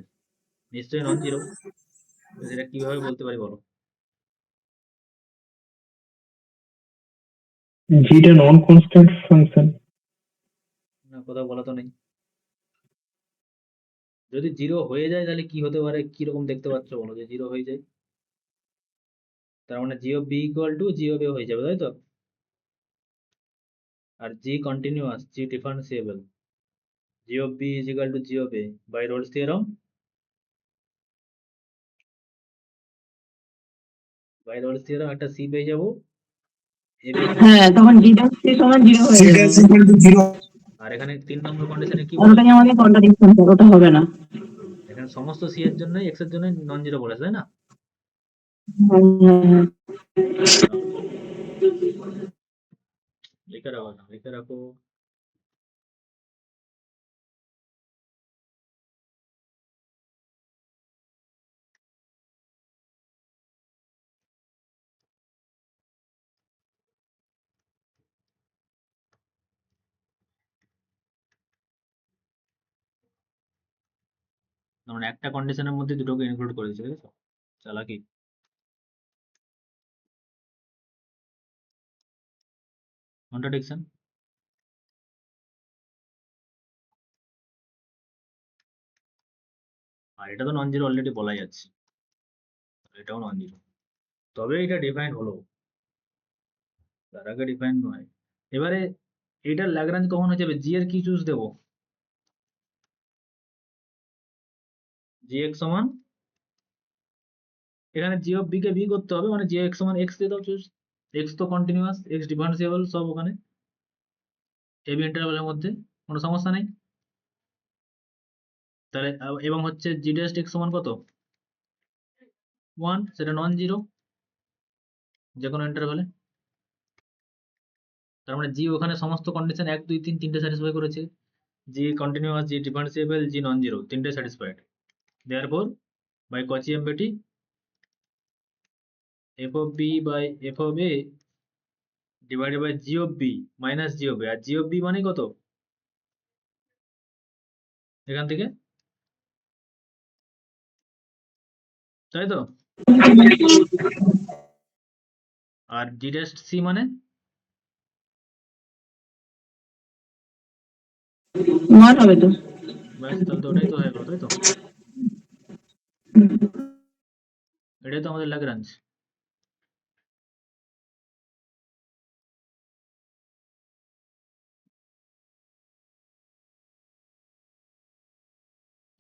নিশ্চয়ই নন জিরো। সেটা কিভাবে বলতে পারি বলো? জিটা নন কনস্ট্যান্ট ফাংশন। না, কোথাও বলা তো নেই। যদি জিরো হয়ে যায় তাহলে কি হতে পারে, কিরকম দেখতে পাচ্ছ বলো? যে জিরো হয়ে যায় তার মানে g of b equal to g of a হয়ে যাবে, তাই তো? আর g continuous, g differentiable, g of b is equal to g of a by Rolle's theorem. By Rolle's theorem একটা সি পেয়ে যাবো, এ বি ইকুয়াল হ্যাঁ, তখন জি ড্যাশ সি সমান 0 হয়ে সি যাবে। Dash equal to 0। আর এখানে 3 নম্বর কন্ডিশনে কি আর বলেছে? ওটাই আমাদের কন্ট্রাডিকশন, ওটা হবে না। এখানে সমস্ত সি এর জন্য এক্স এর জন্য নন জিরো বলেছে, তাই না? হ্যাঁ, হ্যাঁ, হ্যাঁ। দাঁড়াও, লিখে রাখো না, লিখে রাখো। মানে একটা কন্ডিশনের মধ্যে দুটোকে ইনক্লুড করে দিচ্ছে, ঠিক আছে? চালাকি। কন্ট্রাডিকশন। আর এটা তো নন জিরো অলরেডি বলাই যাচ্ছে, এটাও নন জিরো, তবে এটা ডিফাইন হলো, তার আগে ডিফাইন নয়। এবারে এটার ল্যাগ্রাঞ্জ কখন হয়ে যাবে? জি এর কি চুজ দেবো? জি এক্স সমান, এখানে জি অফ বি কে বি করতে হবে, মানে জি এক্স সমান এক্স দিয়ে দাও চুজ। এক্স তো কন্টিনিউয়াস, এক্স ডিফারেন্সিয়েবল সব ওখানে এ বি ইন্টারভ্যালের মধ্যে, কোনো সমস্যা নেই। তাহলে এবং হচ্ছে জি ড্যাশ এক্স সমান কত? 1, সেটা নন জিরো যে কোনো ইন্টারভ্যালে। তার মানে জি ওখানে সমস্ত কন্ডিশন 1 2 3 তিনটে স্যাটিসফাই করেছে। G continuous, g differentiable, g non zero, তিনটে satisfied. Therefore by Cauchy MVT f of b by f of a divided by g of b minus g of a. আর জি অফ বি মানে কত এখান থেকে, তাই তো? আর D dash c মানে মার হবে তো। ব্যাস, তাহলে তো ওটাই তো হয়ে গেল, তাই তো? এটাই তো আমাদের ল্যাগ্রাঞ্জ।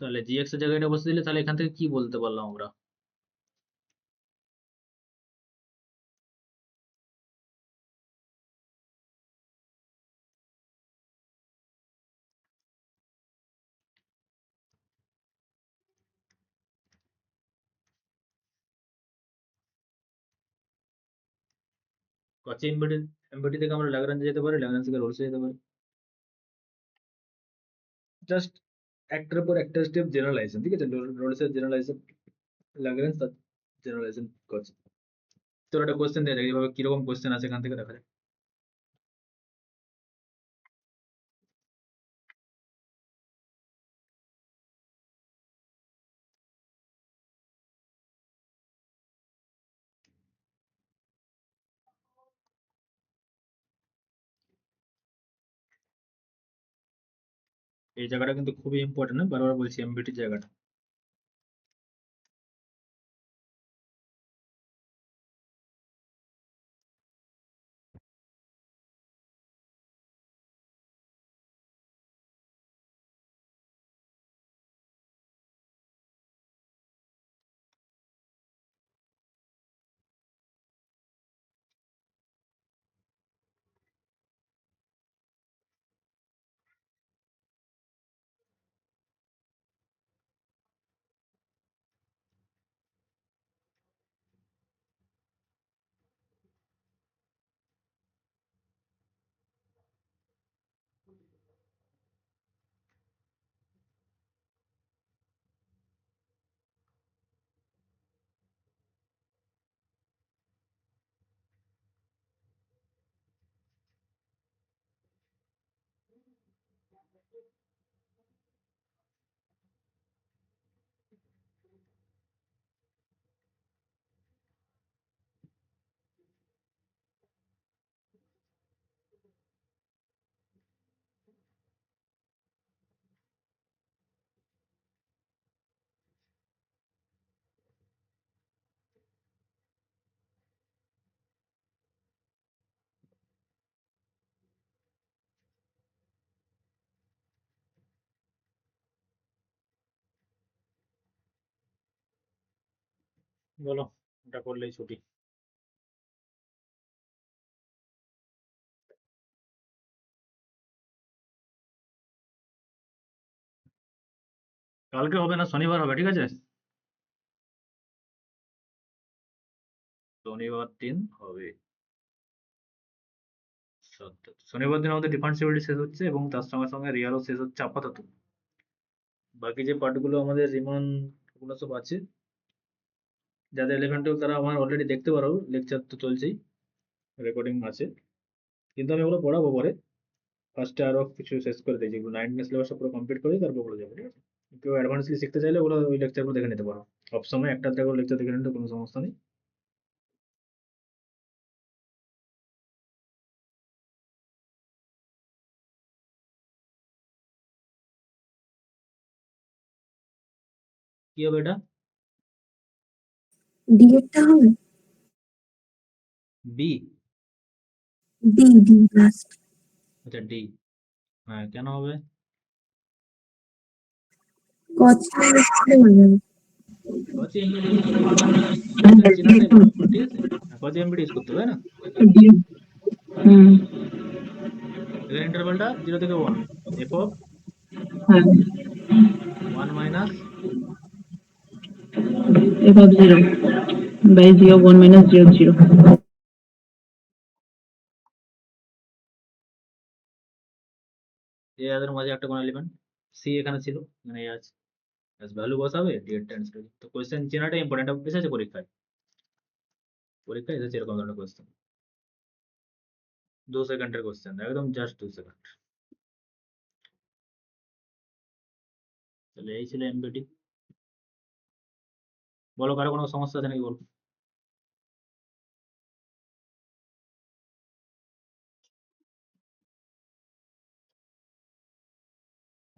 তাহলে জি এক্স এর জায়গায় এটা বসে দিলে তাহলে এখান থেকে কি বলতে পারলাম আমরা? কচি এমবিটি, এমবিটি থেকে আমরা ল্যাগ্রাঞ্জে যেতে পারি, ল্যাগ্রাঞ্জ থেকে রোলসে যেতে পারি। জাস্ট একটার পর একটা স্টেপ জেনারেলাইজেশন, ঠিক আছে? রোলসের জেনারেলাইজেশন, ল্যাগ্রাঞ্জ তার জেনারেলাইজেশন করছে। তোর একটা কোশ্চেন দেওয়া যায়, এইভাবে কিরকম কোশ্চেন আছে এখান থেকে দেখা যায়। এই জায়গাটা কিন্তু খুবই ইম্পর্টেন্ট, বারবার বলছি এমবিটির জায়গাটা। বলো এটা করলেই ছুটি। কালকে হবে না, শনিবার হবে, ঠিক আছে? শনিবার দিন হবে। শনিবার দিন আমাদের ডিফারেন্সিবিলিটি শেষ হচ্ছে এবং তার সঙ্গে সঙ্গে রিয়ালও শেষ হচ্ছে আপাতত। বাকি যে পার্টগুলো আমাদের রিমান ওগুলো সব আছে, যাদের 11-12 তারা আমার অলরেডি দেখতে পারো, লেকচার তো চলছেই, রেকর্ডিং আছে, কিন্তু আমি ওগুলো পড়াবো পরে। ফার্স্টে আরো কিছু শেষ করে দিই, যেগুলো 9 সিলেবাস পুরো কমপ্লিট করে তারপর ওগুলো যাবে, ঠিক আছে? কেউ অ্যাডভান্সলি শিখতে চাইলে ওগুলো ওই লেকচারগুলো দেখে নিতে পারো। সব সময় একটা করে লেকচার দেখে নিতে কোনো সমস্যা নেই। কি হবে এটা? ডি এরটা হবে, বি? D D last. আচ্ছা ডি, হ্যাঁ কেন হবে? কচি হয়ে যাবে। কচি এমবিডি ইউজ করতে হবে, কোশ্চেন চেনাটাই বড় ব্যাপার, ঠিক আছে? কচি এমবিডি ইউজ করতে হবে না? হুম, এখানে ইন্টারভ্যালটা 0 থেকে 1, এফ অফ হ্যাঁ, 1 minus f of 0 by g of 1 minus g of 0. এ এদের মাঝে একটা কোন এলিমেন্ট সি এখানে ছিল, মানে এ আছে, ভ্যালু বসাবে, ডি এর টেন্স। তো কোশ্চেন চেনাটা ইম্পর্টেন্ট, এসেছে পরীক্ষায়, পরীক্ষায় এসেছে এরকম ধরনের কোশ্চেন। 2 সেকেন্ডের কোশ্চেন, একদম জাস্ট 2 সেকেন্ড। তাহলে এই ছিল এমবিডি। বলো কারো কোনো সমস্যা আছে নাকি, বলো।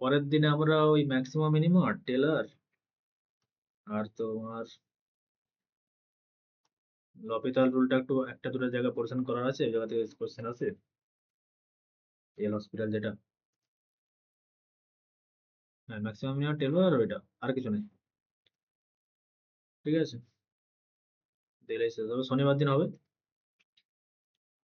পরের দিনে আমরা ওই ম্যাক্সিমাম মিনিমাম আর টেলর আর তোমার লপিতাল রুলটা একটু একটা দুটো জায়গায় পোর্শন করার আছে, ওই জায়গা থেকে কোশ্চেন আছে, এল হসপিটাল যেটা, হ্যাঁ ম্যাক্সিমাম মিনিমাম টেলর আর ওইটা, আর কিছু নেই, ঠিক আছে? দিলেই শেষ হবে, শনিবার দিন হবে।